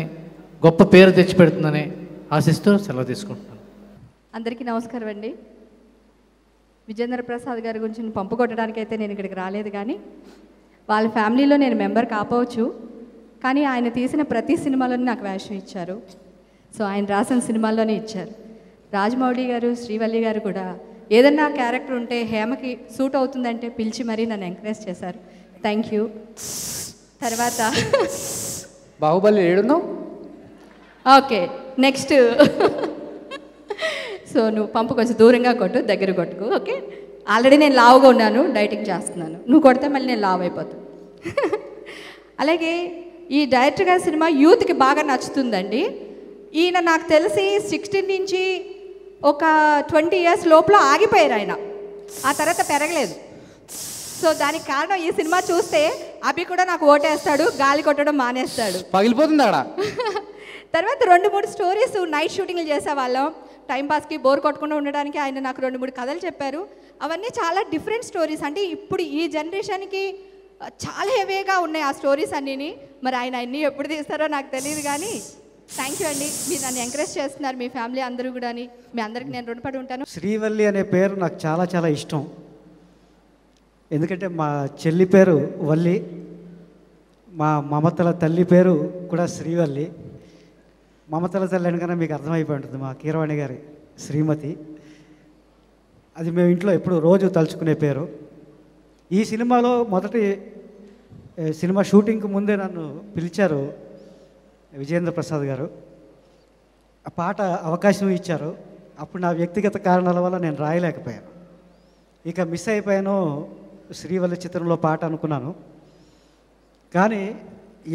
గొప్ప పేరు తెచ్చిపెడుతుందని ఆశిస్తూ సెలవు తీసుకుంటున్నాను.
అందరికీ నమస్కారం అండి. విజయేంద్ర ప్రసాద్ గారి గురించి పంపు కొట్టడానికి అయితే నేను ఇక్కడికి రాలేదు, కానీ వాళ్ళ ఫ్యామిలీలో నేను మెంబర్ కాపోవచ్చు, కానీ ఆయన తీసిన ప్రతి సినిమాలోనే నాకు వేషం ఇచ్చారు. సో ఆయన రాసిన సినిమాల్లోనే ఇచ్చారు. రాజమౌళి గారు, శ్రీవల్లి గారు కూడా ఏదన్నా క్యారెక్టర్ ఉంటే హేమకి సూట్ అవుతుందంటే పిలిచి మరీ నన్ను ఎంకరేజ్ చేశారు. Thank you. తర్వాత
బాహుబలి ఏడున్నావు?
Okay, next. సో నువ్వు పంపు కొంచెం దూరంగా కొట్టు, దగ్గర కొట్టుకు. ఓకే, ఆల్రెడీ నేను లావుగా ఉన్నాను, డైటింగ్ చేస్తున్నాను. నువ్వు కొడితే మళ్ళీ నేను లావు అయిపోతాను. అలాగే ఈ డైరెక్టర్ గారి సినిమా యూత్కి బాగా నచ్చుతుందండి. ఈయన నాకు తెలిసి 16 నుంచి ఒక 20 ఇయర్స్ లోపల ఆగిపోయారు ఆయన. ఆ తర్వాత పెరగలేదు. సో దానికి కారణం ఈ సినిమా చూస్తే అభి కూడా నాకు ఓటేస్తాడు, గాలి కొట్టడం మానేస్తాడు.
పగిలిపోతుంది అక్కడ.
తర్వాత 2-3 స్టోరీస్ నైట్ షూటింగ్లు చేసేవాళ్ళం. టైంపాస్కి బోర్ కొట్టకుండా ఉండడానికి ఆయన నాకు 2-3 కథలు చెప్పారు. అవన్నీ చాలా డిఫరెంట్ స్టోరీస్. అంటే ఇప్పుడు ఈ జనరేషన్కి చాలా హెవీగా ఉన్నాయి ఆ స్టోరీస్ అన్నీని. మరి ఆయన అన్నీ ఎప్పుడు తీస్తారో నాకు తెలియదు, కానీ థ్యాంక్ యూ అండి. మీరు నన్ను ఎంకరేజ్ చేస్తున్నారు, మీ ఫ్యామిలీ అందరూ కూడా. మీ అందరికి నేను రుణపడి ఉంటాను.
శ్రీవల్లి అనే పేరు నాకు చాలా చాలా ఇష్టం. ఎందుకంటే మా చెల్లి పేరు వల్లి, మా మమతల తల్లి పేరు కూడా శ్రీవల్లి. మమతల తల్లి అనగానే మీకు అర్థమైపోయి ఉంటుంది, మా కీరవాణి గారి శ్రీమతి. అది మేము ఇంట్లో ఎప్పుడు రోజు తలుచుకునే పేరు. ఈ సినిమాలో మొదటి సినిమా షూటింగ్కి ముందే నన్ను పిలిచారు విజయేంద్ర ప్రసాద్ గారు. ఆ పాట అవకాశం ఇచ్చారు. అప్పుడు నా వ్యక్తిగత కారణాల వల్ల నేను రాయలేకపోయాను. ఇక మిస్ అయిపోయాను శ్రీవల్లి చిత్రంలో పాట అనుకున్నాను. కానీ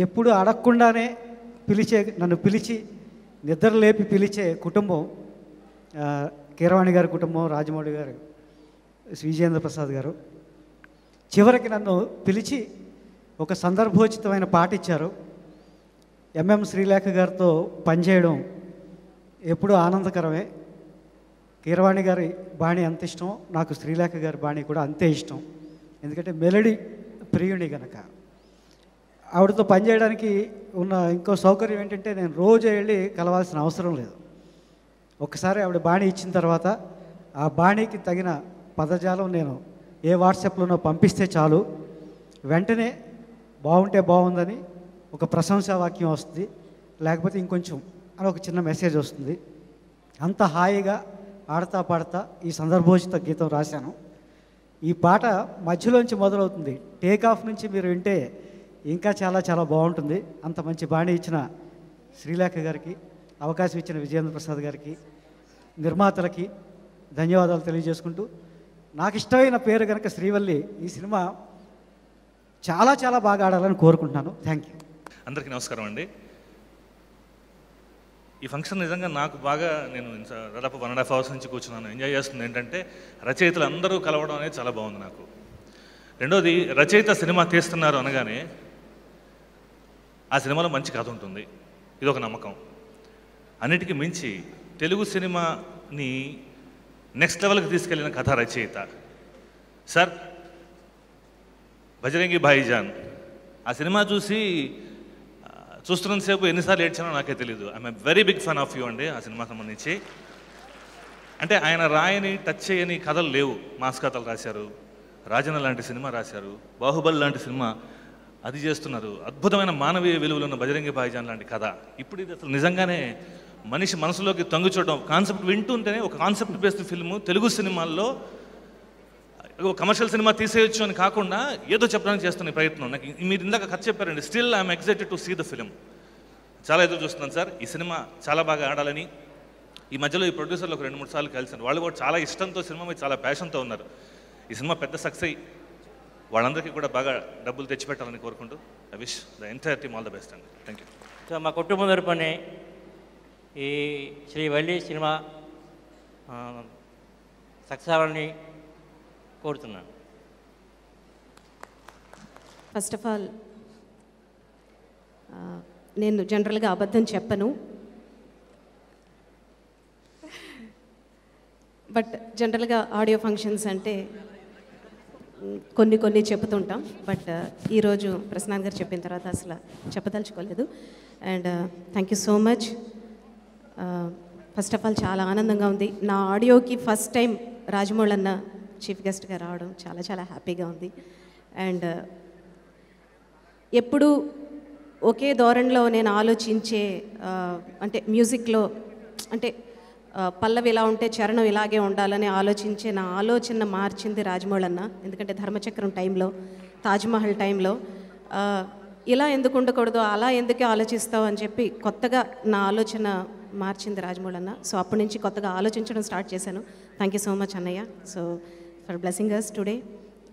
ఎప్పుడు అడగకుండానే నన్ను పిలిచి నిద్ర లేపి పిలిచే కుటుంబం కీరవాణి గారి కుటుంబం, రాజమౌళి గారు, విజయేంద్ర ప్రసాద్ గారు. చివరికి నన్ను పిలిచి ఒక సందర్భోచితమైన పాట ఇచ్చారు. ఎంఎం శ్రీలేఖ గారితో పనిచేయడం ఎప్పుడూ ఆనందకరమే. కీరవాణి గారి బాణి అంత ఇష్టం, నాకు శ్రీలేఖ గారి బాణి కూడా అంతే ఇష్టం. ఎందుకంటే మెలడీ ప్రియుని కనుక. ఆవిడతో పనిచేయడానికి ఉన్న ఇంకో సౌకర్యం ఏంటంటే నేను రోజు వెళ్ళి కలవాల్సిన అవసరం లేదు. ఒకసారి ఆవిడ బాణి ఇచ్చిన తర్వాత ఆ బాణీకి తగిన పదజాలం నేను ఏ వాట్సాప్లోనో పంపిస్తే చాలు, వెంటనే బాగుంటే బాగుందని ఒక ప్రశంసా వాక్యం వస్తుంది, లేకపోతే ఇంకొంచెం అని ఒక చిన్న మెసేజ్ వస్తుంది. అంత హాయిగా ఆడతా పాడతా ఈ సందర్భోచిత గీతం రాశాను. ఈ పాట మధ్యలోంచి మొదలవుతుంది. టేక్ ఆఫ్ నుంచి మీరు వింటే ఇంకా చాలా చాలా బాగుంటుంది. అంత మంచి బాణి ఇచ్చిన శ్రీలేఖ గారికి, అవకాశం ఇచ్చిన విజయేంద్ర ప్రసాద్ గారికి, నిర్మాతలకి ధన్యవాదాలు తెలియజేసుకుంటూ, నాకు ఇష్టమైన పేరు కనుక శ్రీవల్లి, ఈ సినిమా చాలా చాలా బాగా ఆడాలని కోరుకుంటున్నాను. Thank you.
అందరికీ నమస్కారం అండి. ఈ ఫంక్షన్ నిజంగా నాకు బాగా, నేను దాదాపు 1.5 hours నుంచి కూర్చున్నాను, ఎంజాయ్ చేస్తుంది. ఏంటంటే రచయితలు అందరూ కలవడం అనేది చాలా బాగుంది నాకు. రెండోది, రచయిత సినిమా తీస్తున్నారు అనగానే ఆ సినిమాలో మంచి కథ ఉంటుంది, ఇదొక నమ్మకం. అన్నిటికీ మించి తెలుగు సినిమాని నెక్స్ట్ లెవెల్కి తీసుకెళ్ళిన కథ రచయిత సార్. బజరంగి భాయిజాన్ ఆ సినిమా చూస్తున్నంతసేపు ఎన్నిసార్లు ఏడ్చానో నాకే తెలీదు. I'm a very big fan of you అండి. ఆ సినిమా సంబంధించి అంటే ఆయన రాయని, టచ్ చేయని కథలు లేవు. మాస్ కథలు రాశారు, రాజన్న లాంటి సినిమా రాశారు, బాహుబలి లాంటి సినిమా అది చేస్తున్నారు. అద్భుతమైన మానవీయ విలువలు ఉన్న బజరంగి భాయిజాన్ లాంటి కథ. ఇప్పుడు ఇది అసలు నిజంగానే మనిషి మనసులోకి తొంగి చూడడం, కాన్సెప్ట్ వింటుంటేనే ఒక కాన్సెప్ట్ బేస్డ్ ఫిల్ము తెలుగు సినిమాల్లో కమర్షియల్ సినిమా తీసేయచ్చు అని కాకుండా ఏదో చెప్పడానికి చేస్తున్న ప్రయత్నం. నాకు మీరు ఇందాక కథ చెప్పారండి, still I'm excited to see the film. చాలా ఎదురు చూస్తున్నాను సార్. ఈ సినిమా చాలా బాగా ఆడాలని. ఈ మధ్యలో ఈ ప్రొడ్యూసర్లు ఒక 2-3 సార్లు కలిసాను. వాళ్ళు కూడా చాలా ఇష్టంతో, సినిమా మీద చాలా ప్యాషన్తో ఉన్నారు. ఈ సినిమా పెద్ద సక్సెస్ అయ్యి వాళ్ళందరికీ కూడా బాగా డబ్బులు తెచ్చిపెట్టాలని కోరుకుంటూ I wish the entire team all the best అండి. Thank you.
సో మా కుటుంబం తరపునే ఈ శ్రీవల్లి సినిమా సక్సెస్ అవ్వాలని కోరుతున్నాను.
ఫస్ట్ ఆఫ్ ఆల్ నేను జనరల్గా అబద్ధం చెప్పను, బట్ జనరల్గా ఆడియో ఫంక్షన్స్ అంటే కొన్ని చెప్తుంటాం. బట్ ఈరోజు ప్రసన్నాన్ గారు చెప్పిన తర్వాత అసలు చెప్పదలుచుకోలేదు. And thank you so much. First of all చాలా ఆనందంగా ఉంది. నా ఆడియోకి ఫస్ట్ టైం రాజమౌళి అన్న చీఫ్ గెస్ట్గా రావడం చాలా చాలా హ్యాపీగా ఉంది. అండ్ ఎప్పుడు ఒకే ధోరణిలో నేను ఆలోచించే అంటే మ్యూజిక్లో అంటే పల్లవి ఇలా ఉంటే చరణం ఇలాగే ఉండాలని ఆలోచించే నా ఆలోచన మార్చింది రాజమౌళి అన్న. ఎందుకంటే ధర్మచక్రం టైంలో, తాజ్మహల్ టైంలో ఇలా ఎందుకు ఉండకూడదు, అలా ఎందుకే ఆలోచిస్తావు అని చెప్పి కొత్తగా నా ఆలోచన మార్చింది రాజమౌళి అన్న. సో అప్పటి నుంచి కొత్తగా ఆలోచించడం స్టార్ట్ చేశాను. థ్యాంక్ యూ సో మచ్ అన్నయ్య, so for blessing us today.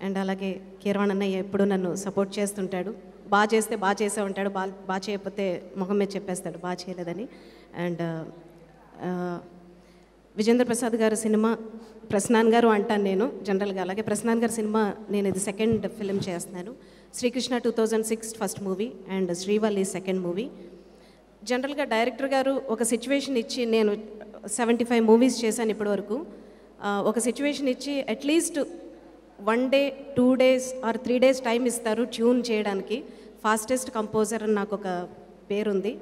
And అలాగే కీరవాణ్ అన్నయ్య ఎప్పుడు నన్ను సపోర్ట్ చేస్తుంటాడు. బాగా చేస్తే బాగా చేసే ఉంటాడు, బాగా చేయకపోతే ముఖం మీద చెప్పేస్తాడు బాగా చేయలేదని. అండ్ విజేంద్ర ప్రసాద్ గారు సినిమా, ప్రసన్నాన్ గారు అంటాను నేను జనరల్గా. అలాగే ప్రసన్నాన్ గారి సినిమా నేను ఇది సెకండ్ ఫిల్మ్ చేస్తున్నాను. Srikrishna 2006 first movie and Srivalli second movie. జనరల్గా డైరెక్టర్ గారు ఒక సిచ్యువేషన్ ఇచ్చి, నేను 75 మూవీస్ చేశాను ఇప్పటి వరకు. ఒక సిచ్యువేషన్ ఇచ్చి at least 1 day 2 days or 3 days time ఇస్తారు ట్యూన్ చేయడానికి. ఫాస్టెస్ట్ కంపోజర్ అని నాకు ఒక పేరుంది.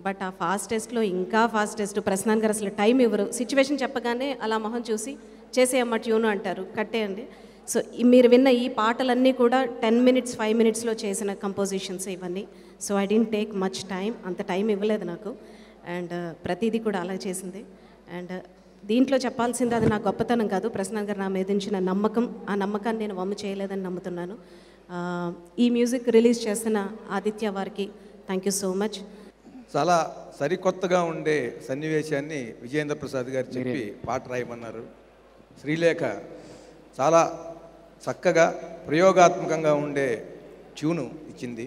బట్ ఆ ఫాస్టెస్ట్లో ఇంకా ఫాస్టెస్ట్ ప్రసన్నాన్ గారు అసలు టైం ఇవ్వరు. సిచ్యువేషన్ చెప్పగానే అలా మొహం చూసి చేసేయమ్మ ట్యూన్ అంటారు, కట్టేయండి. సో మీరు విన్న ఈ పాటలన్నీ కూడా 10 మినిట్స్ 5 మినిట్స్లో చేసిన కంపోజిషన్స్ ఇవన్నీ. So I don't take much time, అంత టైం ఇవ్వలేదు నాకు. అండ్ ప్రతిదీ కూడా అలా చేసింది. అండ్ దీంట్లో చెప్పాల్సింది అది నా గొప్పతనం కాదు, ప్రసన్నాన్ గారు నా మీద ఉంచిన నమ్మకం. ఆ నమ్మకాన్ని నేను వమ్ము చేయలేదని నమ్ముతున్నాను. ఈ మ్యూజిక్ రిలీజ్ చేస్తున్న ఆదిత్య వారికి థ్యాంక్ యూ సో మచ్.
చాలా సరికొత్తగా ఉండే సన్నివేశాన్ని విజయేంద్ర ప్రసాద్ గారు చెప్పి పాట రాయమన్నారు. శ్రీలేఖ చాలా చక్కగా ప్రయోగాత్మకంగా ఉండే ట్యూను ఇచ్చింది.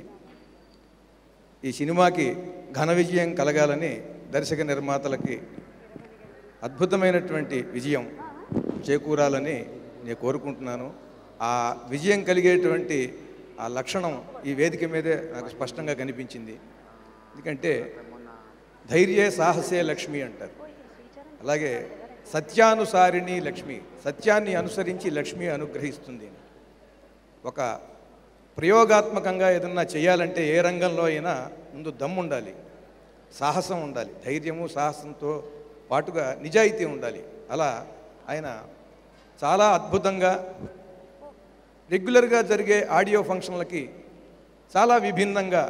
ఈ సినిమాకి ఘన విజయం కలగాలని దర్శక నిర్మాతలకి అద్భుతమైనటువంటి విజయం చేకూరాలని నేను కోరుకుంటున్నాను. ఆ విజయం కలిగేటువంటి ఆ లక్షణం ఈ వేదిక మీదే నాకు స్పష్టంగా కనిపించింది. ఎందుకంటే ధైర్యే సాహసే లక్ష్మి అంటారు. అలాగే సత్యానుసారిణి లక్ష్మి, సత్యాన్ని అనుసరించి లక్ష్మి అనుగ్రహిస్తుంది. ఒక ప్రయోగాత్మకంగా ఏదన్నా చేయాలంటే ఏ రంగంలో అయినా ముందు దమ్ము ఉండాలి, సాహసం ఉండాలి, ధైర్యము సాహసంతో పాటుగా నిజాయితీ ఉండాలి. అలా ఆయన చాలా అద్భుతంగా రెగ్యులర్గా జరిగే ఆడియో ఫంక్షన్లకి చాలా విభిన్నంగా,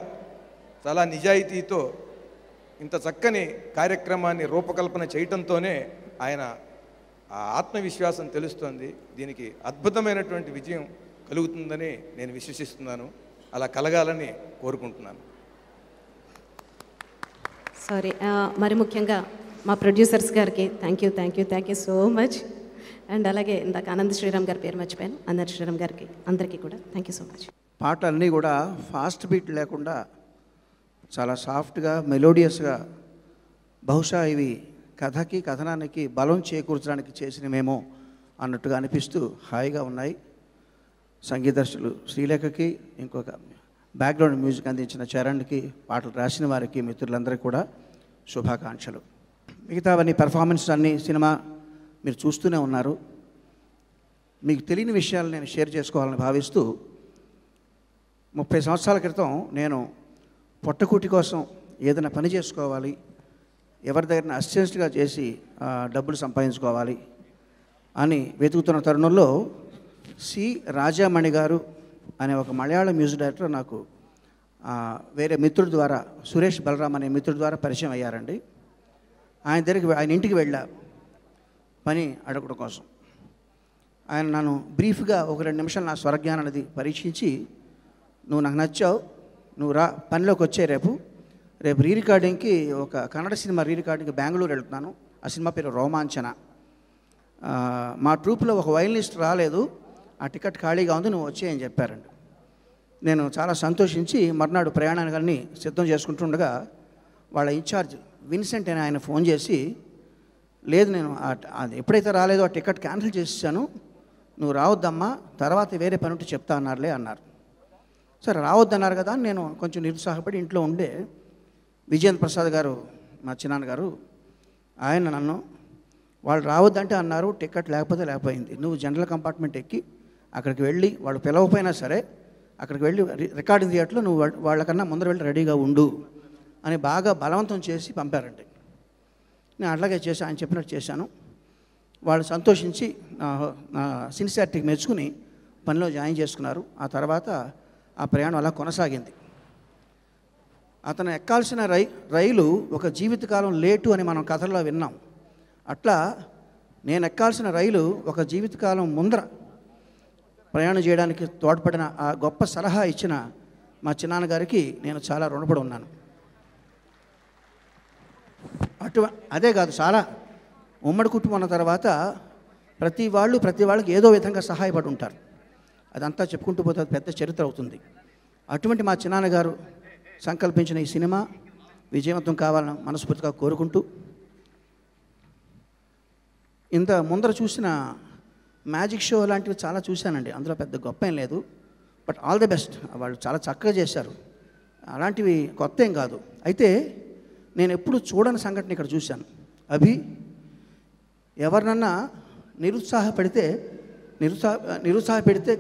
చాలా నిజాయితీతో ఇంత చక్కని కార్యక్రమాన్ని రూపకల్పన చేయటంతోనే ఆయన ఆ ఆత్మవిశ్వాసం తెలుస్తోంది. దీనికి అద్భుతమైనటువంటి విజయం కలుగుతుందని నేను విశ్వసిస్తున్నాను. అలా కలగాలని కోరుకుంటున్నాను.
సారీ, మరి ముఖ్యంగా మా ప్రొడ్యూసర్స్ గారికి thank you so much. And అలాగే ఇందాక ఆనంద్ శ్రీరామ్ గారి పేరు మర్చిపోయాను, ఆనంద్ శ్రీరామ్ గారికి అందరికీ కూడా థ్యాంక్ యూ సో మచ్.
పాటలన్నీ కూడా ఫాస్ట్ బీట్ లేకుండా చాలా సాఫ్ట్గా మెలోడియస్గా, బహుశా ఇవి కథకి కథనానికి బలం చేకూర్చడానికి చేసినమేమో అన్నట్టుగా అనిపిస్తూ హాయిగా ఉన్నాయి. సంగీత దర్శకులు శ్రీలేఖకి, ఇంకొక బ్యాక్గ్రౌండ్ మ్యూజిక్ అందించిన చరణ్కి, పాటలు రాసిన వారికి, మిత్రులందరికీ కూడా శుభాకాంక్షలు. మిగతావన్నీ పెర్ఫార్మెన్స్ అన్నీ సినిమా మీరు చూస్తూనే ఉన్నారు. మీకు తెలియని విషయాలు నేను షేర్ చేసుకోవాలని భావిస్తూ 30 సంవత్సరాల క్రితం నేను పొట్టకూటి కోసం ఏదైనా పని చేసుకోవాలి, ఎవరి దగ్గర అసిస్టెంట్గా చేసి డబ్బులు సంపాదించుకోవాలి అని వెతుకుతున్న తరుణంలో సి రాజామణి గారు అనే ఒక మలయాళ మ్యూజిక్ డైరెక్టర్ నాకు వేరే మిత్రుడి ద్వారా, సురేష్ బలరామ్ అనే మిత్రుడి ద్వారా పరిచయం అయ్యారండి. ఆయన ఇంటికి వెళ్ళా పని అడగడం కోసం. ఆయన నన్ను బ్రీఫ్గా 1-2 నిమిషాలు నా స్వరజ్ఞానాన్ని పరీక్షించి, నువ్వు నాకు నచ్చావు, నువ్వు రా పనిలోకి వచ్చే రేపు రీ రికార్డింగ్కి, ఒక కన్నడ సినిమా రీ రికార్డింగ్కి బెంగళూరు వెళ్తున్నాను. ఆ సినిమా పేరు రోమాంచన. మా ట్రూప్లో ఒక వయలినిస్ట్ రాలేదు, ఆ టికెట్ ఖాళీగా ఉంది, నువ్వు వచ్చేయని చెప్పారండి. నేను చాలా సంతోషించి మర్నాడు ప్రయాణాన్ని సిద్ధం చేసుకుంటుండగా వాళ్ళ ఇన్ఛార్జ్ విన్సెంట్ అని ఆయన ఫోన్ చేసి, లేదు నేను అది ఎప్పుడైతే రాలేదో ఆ టికెట్ క్యాన్సిల్ చేసేసాను, నువ్వు రావద్దమ్మా, తర్వాత వేరే పని ఉంటే చెప్తా అన్నారులే అన్నారు. సరే రావద్దన్నారు కదా అని నేను కొంచెం నిరుత్సాహపడి ఇంట్లో ఉండే విజయేంద్ర ప్రసాద్ గారు మా చిన్నాన్నగారు ఆయన నన్ను వాళ్ళు రావద్దంటే అన్నారు, టికెట్ లేకపోయింది, నువ్వు జనరల్ కంపార్ట్మెంట్ ఎక్కి అక్కడికి వెళ్ళి వాళ్ళు పిలవపోయినా సరే అక్కడికి వెళ్ళి రికార్డింగ్ థియేటర్లో నువ్వు వాళ్ళకన్నా ముందర వెళ్ళి రెడీగా ఉండు అని బాగా బలవంతం చేసి పంపారండి. నేను అట్లాగే చేశాను, ఆయన చెప్పినట్టు చేశాను. వాళ్ళు సంతోషించి నా సిన్సియారిటీకి మెచ్చుకుని పనిలో జాయిన్ చేసుకున్నారు. ఆ తర్వాత ఆ ప్రయాణం అలా కొనసాగింది. అతను ఎక్కాల్సిన రైలు ఒక జీవితకాలం లేటు అని మనం కథల్లో విన్నాం. అట్లా నేను ఎక్కాల్సిన రైలు ఒక జీవితకాలం ముందర ప్రయాణం చేయడానికి తోడ్పడిన ఆ గొప్ప సలహా ఇచ్చిన మా చిన్నాన్నగారికి నేను చాలా రుణపడి ఉన్నాను. అదే కాదు, చాలా ఉమ్మడి కుటుంబం ఉన్న తర్వాత ప్రతి వాళ్ళకి ఏదో విధంగా సహాయపడి ఉంటారు. అదంతా చెప్పుకుంటూ పోతే అది పెద్ద చరిత్ర అవుతుంది. అటువంటి మా చిన్నాన్నగారు సంకల్పించిన ఈ సినిమా విజయవంతం కావాలని మనస్ఫూర్తిగా కోరుకుంటూ, ఇంత ముందర చూసిన మ్యాజిక్ షో లాంటివి చాలా చూశానండి. అందులో పెద్ద గొప్ప ఏం లేదు, బట్ ఆల్ ది బెస్ట్. వాళ్ళు చాలా చక్కగా చేశారు. అలాంటివి కొత్త ఏం కాదు. అయితే నేను ఎప్పుడు చూడని సంఘటన ఇక్కడ చూశాను. ఎవరినన్నా నిరుత్సాహపెడితే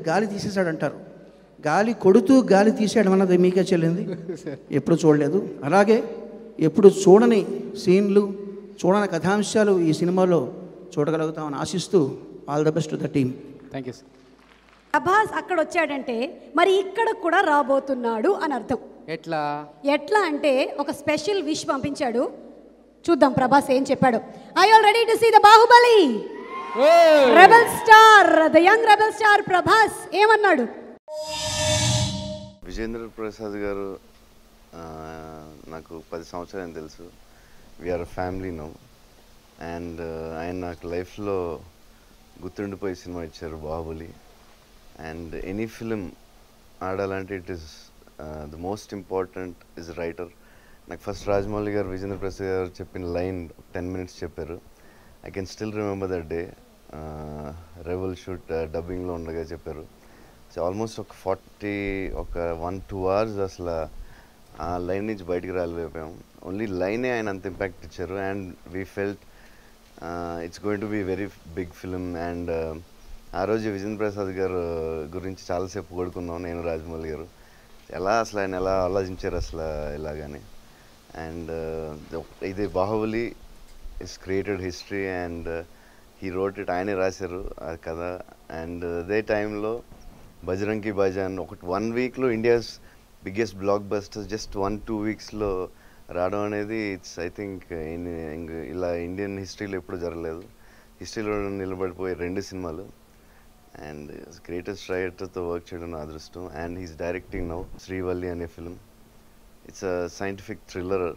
గాలి తీసేశాడంటారు. గాలి కొడుతూ గాలి తీసేయడం అన్నది మీకే చెల్లింది, ఎప్పుడు చూడలేదు. అలాగే ఎప్పుడు చూడని సీన్లు, చూడని కథాంశాలు ఈ సినిమాలో చూడగలుగుతామని ఆశిస్తూ all the best to the team.
Thank you sir.
Prabhas అక్కడ వచ్చాడంటే మరి ఇక్కడ కూడా రాబోతున్నాడు అని అర్థం. ఎట్లా అంటే ఒక స్పెషల్ విష్ పంపించాడు. చూద్దాం ప్రభాస్ ఏం చెప్పాడు. I all ready to see the Baahubali rebel star, the young rebel star Prabhas ఏమన్నాడు?
విజేంద్ర ప్రసాద్ గారు నాకు 10 సంవత్సరాలు తెలుసు. We are family now. అండ్ ఆయన నాకు లైఫ్లో గుర్తుండిపోయే సినిమా ఇచ్చారు బాహుబలి. అండ్ ఎనీ ఫిలిం ఆడాలంటే it is the most important is writer. నాకు ఫస్ట్ రాజమౌళి గారు విజేంద్ర ప్రసాద్ గారు చెప్పిన లైన్ 10 minutes చెప్పారు. I can still remember that day. Rebel shoot డబ్బింగ్లో ఉండగా చెప్పారు. సో ఆల్మోస్ట్ ఒక 1-2 hours అసలు ఆ లైన్ నుంచి బయటికి రాలేకపోయాం. ఓన్లీ లైనే ఆయన అంత ఇంపాక్ట్ ఇచ్చారు. And we felt it's going to be very big film. And ఆ రోజు విజేంద్ర ప్రసాద్ గారు గురించి చాలాసేపు కొడుకున్నాం నేను, రాజమౌళి గారు. ఆయన ఎలా ఆలోచించారు అసలు ఇలాగని. అండ్ ఇది Baahubali is created history and he wrote it, ఆయనే రాశారు ఆ కథ. అండ్ అదే టైంలో బజరంగి భాయిజాన్ 1 weekలో India's biggest blockbusters just 1-2 weeksలో రావడం అనేది ఇట్స్ ఐ థింక్ ఇలా ఇండియన్ హిస్టరీలో ఎప్పుడు జరగలేదు. హిస్టరీలో నిలబడిపోయే 2 సినిమాలు. అండ్ గ్రేటెస్ట్ రైటర్తో వర్క్ చేయడం నా అదృష్టం. And he's directing now Srivalli అనే film. It's a scientific thriller,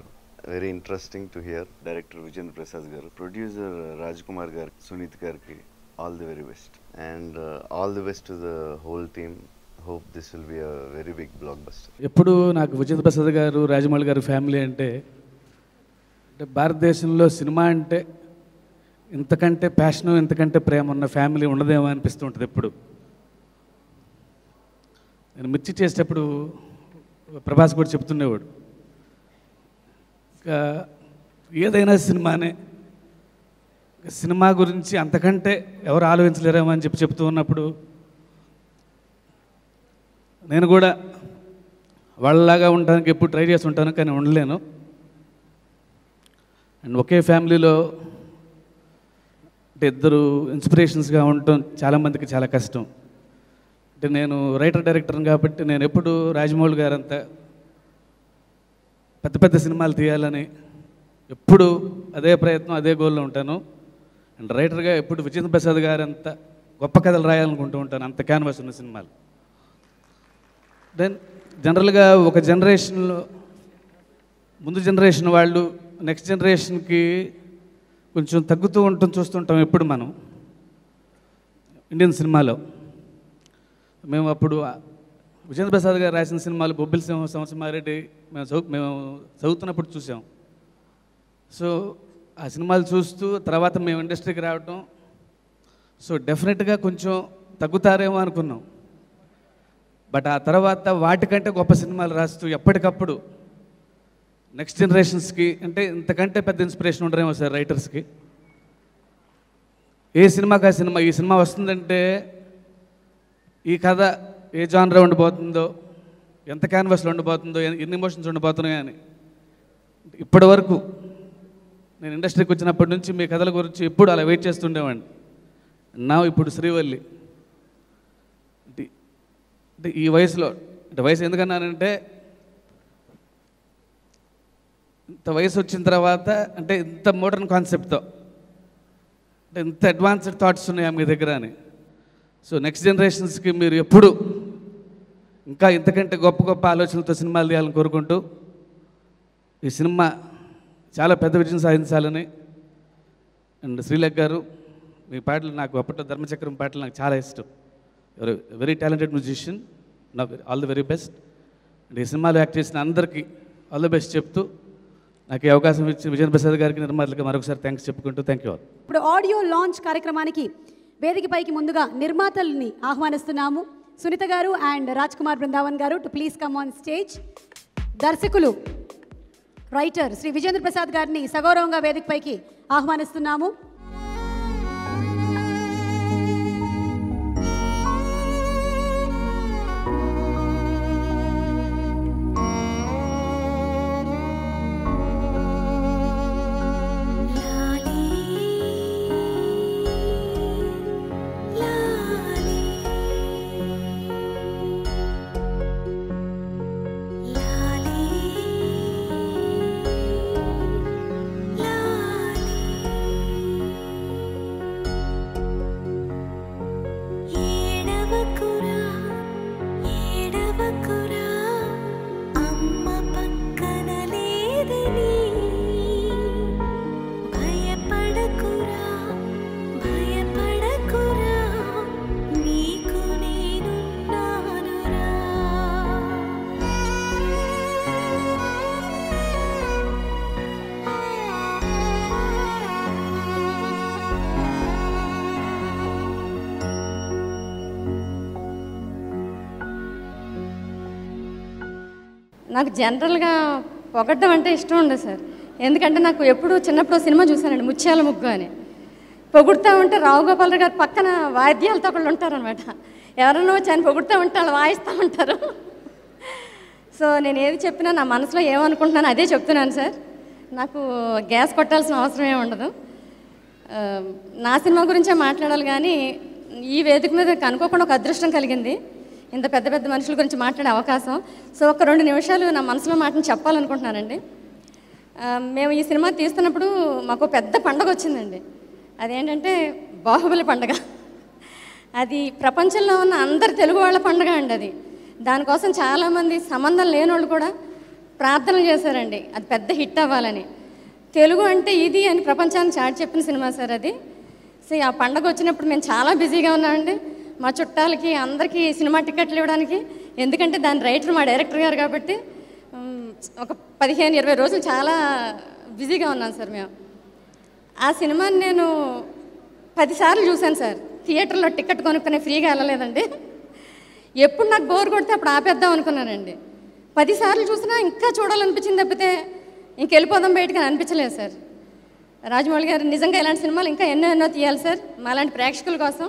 very interesting to hear. Director Vijendra Prasad garu, producer Raj Kumar garu, Suneeth గారికి all the very best. And all the best to the whole team. Hope this will be a very big blockbuster.
ఎప్పుడు నాకు విజేంద్ర ప్రసాద్ గారు, రాజమౌళి గారు family అంటే భారతదేశంలో cinema అంటే ఇంతకంటే passion, ఇంతకంటే ప్రేమ ఉన్న ఫ్యామిలీ ఉండదేమో అనిపిస్తూ ఉంటుంది. ఎప్పుడు నేను మిర్చి చేసేటప్పుడు ప్రభాస్ కూడా చెప్తుండేవాడు, ఇంకా ఏదైనా సినిమానే, సినిమా గురించి అంతకంటే ఎవరు ఆలోచించలేరేమో అని చెప్తూ ఉన్నప్పుడు నేను కూడా వాళ్ళలాగా ఉండడానికి ఎప్పుడు ట్రై చేసి ఉంటాను, కానీ ఉండలేను. అండ్ ఒకే ఫ్యామిలీలో అంటే ఇద్దరు ఇన్స్పిరేషన్స్గా ఉండటం చాలామందికి చాలా కష్టం. అంటే నేను రైటర్ డైరెక్టర్ని కాబట్టి నేను ఎప్పుడు రాజమౌళి గారు అంత పెద్ద పెద్ద సినిమాలు తీయాలని ఎప్పుడు అదే ప్రయత్నం, అదే గోల్లో ఉంటాను. అండ్ రైటర్గా ఎప్పుడు విజేంద్ర ప్రసాద్ గారు అంత గొప్ప కథలు రాయాలనుకుంటూ ఉంటాను, అంత క్యాన్వాస్ ఉన్న సినిమాలు. దెన్ జనరల్గా ఒక జనరేషన్లో ముందు జనరేషన్ వాళ్ళు నెక్స్ట్ జనరేషన్కి కొంచెం తగ్గుతూ ఉండటం చూస్తుంటాం ఎప్పుడు మనం ఇండియన్ సినిమాలో. మేము అప్పుడు విజేంద్ర ప్రసాద్ గారు రాసిన సినిమాలు బొబ్బిలి సింహం, సంవత్సరమారెడ్డి మేము చదువుతున్నప్పుడు చూసాం. సో ఆ సినిమాలు చూస్తూ తర్వాత మేము ఇండస్ట్రీకి రావటం, సో డెఫినెట్గా కొంచెం తగ్గుతారేమో అనుకున్నాం. బట్ ఆ తర్వాత వాటికంటే గొప్ప సినిమాలు రాస్తూ ఎప్పటికప్పుడు నెక్స్ట్ జనరేషన్స్కి అంటే ఇంతకంటే పెద్ద ఇన్స్పిరేషన్ ఉండరేమో సార్ రైటర్స్కి. ఏ సినిమాకి ఆ సినిమా, ఈ సినిమా వస్తుందంటే ఈ కథ ఏ జానర్ ఉండిపోతుందో, ఎంత క్యాన్వాస్లో ఉండిపోతుందో, ఎన్ని ఎమోషన్స్ ఉండిపోతున్నాయో అని. ఇప్పటి వరకు నేను ఇండస్ట్రీకి వచ్చినప్పటి నుంచి మీ కథల గురించి ఎప్పుడు అలా వెయిట్ చేస్తుండేవాడిని. నా ఇప్పుడు శ్రీవల్లి అంటే ఈ వయసులో, అంటే వయసు ఎందుకన్నానంటే ఇంత వయసు వచ్చిన తర్వాత అంటే ఇంత మోడర్న్ కాన్సెప్ట్తో అంటే ఇంత అడ్వాన్స్డ్ థాట్స్ ఉన్నాయా మీ దగ్గర అని. సో నెక్స్ట్ జనరేషన్స్కి మీరు ఎప్పుడు ఇంకా ఇంతకంటే గొప్ప గొప్ప ఆలోచనలతో సినిమాలు తీయాలని కోరుకుంటూ ఈ సినిమా చాలా పెద్ద విజయం సాధించాలని. అండ్ శ్రీలేఖ గారు మీ పాటలు నాకు అప్పట్లో ధర్మచక్రం పాటలు నాకు చాలా ఇష్టం. ఎవరు very talented musician, all the very best. And ఈ సినిమాలో యాక్ట్ చేసిన అందరికీ ఆల్ ది బెస్ట్ చెప్తూ నాకు ఈ అవకాశం ఇచ్చిన విజయన్ ప్రసాద్ గారికి, నిర్మాతలకి మరొకసారి థ్యాంక్స్ చెప్పుకుంటూ థ్యాంక్ యూ ఆల్.
ఇప్పుడు ఆడియో లాంచ్ కార్యక్రమానికి వేదికపైకి ముందుగా నిర్మాతల్ని ఆహ్వానిస్తున్నాము. సునీత గారు అండ్ రాజ్ కుమార్ బృందావన్ గారు to please come on stage. దర్శకులు రైటర్ శ్రీ విజేంద్ర ప్రసాద్ గారిని సగౌరవంగా వేదికపైకి ఆహ్వానిస్తున్నాము.
నాకు జనరల్గా పొగడ్డం అంటే ఇష్టం ఉండదు సార్. ఎందుకంటే నాకు ఎప్పుడు చిన్నప్పుడు సినిమా చూశానండి, ముత్యాల ముగ్గు అని. పొగుడుతూ ఉంటే రావు గోపాలరావు గారు పక్కన వాయిద్యాలతో ఒకళ్ళు ఉంటారనమాట. ఎవరన్నా వచ్చి ఆయన పొగుడుతూ ఉంటే వాళ్ళు వాయిస్తూ ఉంటారు. సో నేను ఏది చెప్పినా నా మనసులో ఏమనుకుంటున్నాను అదే చెప్తున్నాను సార్. నాకు గ్యాస్ కొట్టాల్సిన అవసరం ఏమి ఉండదు. నా సినిమా గురించే మాట్లాడాలి కానీ ఈ వేదిక మీద అనుకోకుండా ఒక అదృష్టం కలిగింది, ఇంత పెద్ద పెద్ద మనుషుల గురించి మాట్లాడే అవకాశం. సో ఒక 2 నిమిషాలు నా మనసులో మాటను చెప్పాలనుకుంటున్నానండి. మేము ఈ సినిమా తీస్తున్నప్పుడు మాకు పెద్ద పండగ వచ్చిందండి. అదేంటంటే బాహుబలి పండగ. అది ప్రపంచంలో ఉన్న అందరి తెలుగు వాళ్ళ పండగ అండి. అది దానికోసం చాలామంది సంబంధం లేని వాళ్ళు కూడా ప్రార్థనలు చేశారండి అది పెద్ద హిట్ అవ్వాలని. తెలుగు అంటే ఇది అని ప్రపంచానికి చాటి చెప్పిన సినిమా సార్ అది. సో ఆ పండగ వచ్చినప్పుడు మేము చాలా బిజీగా ఉన్నామండి. మా చుట్టాలకి అందరికీ సినిమా టికెట్లు ఇవ్వడానికి, ఎందుకంటే దాని రైటర్ మా డైరెక్టర్ గారు కాబట్టి ఒక 15-20 రోజులు చాలా బిజీగా ఉన్నాను సార్ మేము. ఆ సినిమాని నేను 10 సార్లు చూశాను సార్. థియేటర్లో టికెట్ కొనుక్కునే ఫ్రీగా వెళ్ళలేదండి. ఎప్పుడు నాకు బోర్ కొడితే అప్పుడు ఆపేద్దాం అనుకున్నానండి. 10 సార్లు చూసినా ఇంకా చూడాలనిపించింది తప్పితే ఇంకెళ్ళిపోదాం బయటకు అని అనిపించలేదు సార్. రాజమౌళి గారు నిజంగా ఇలాంటి సినిమాలు ఇంకా ఎన్నో తీయాలి సార్ మాలాంటి ప్రేక్షకుల కోసం.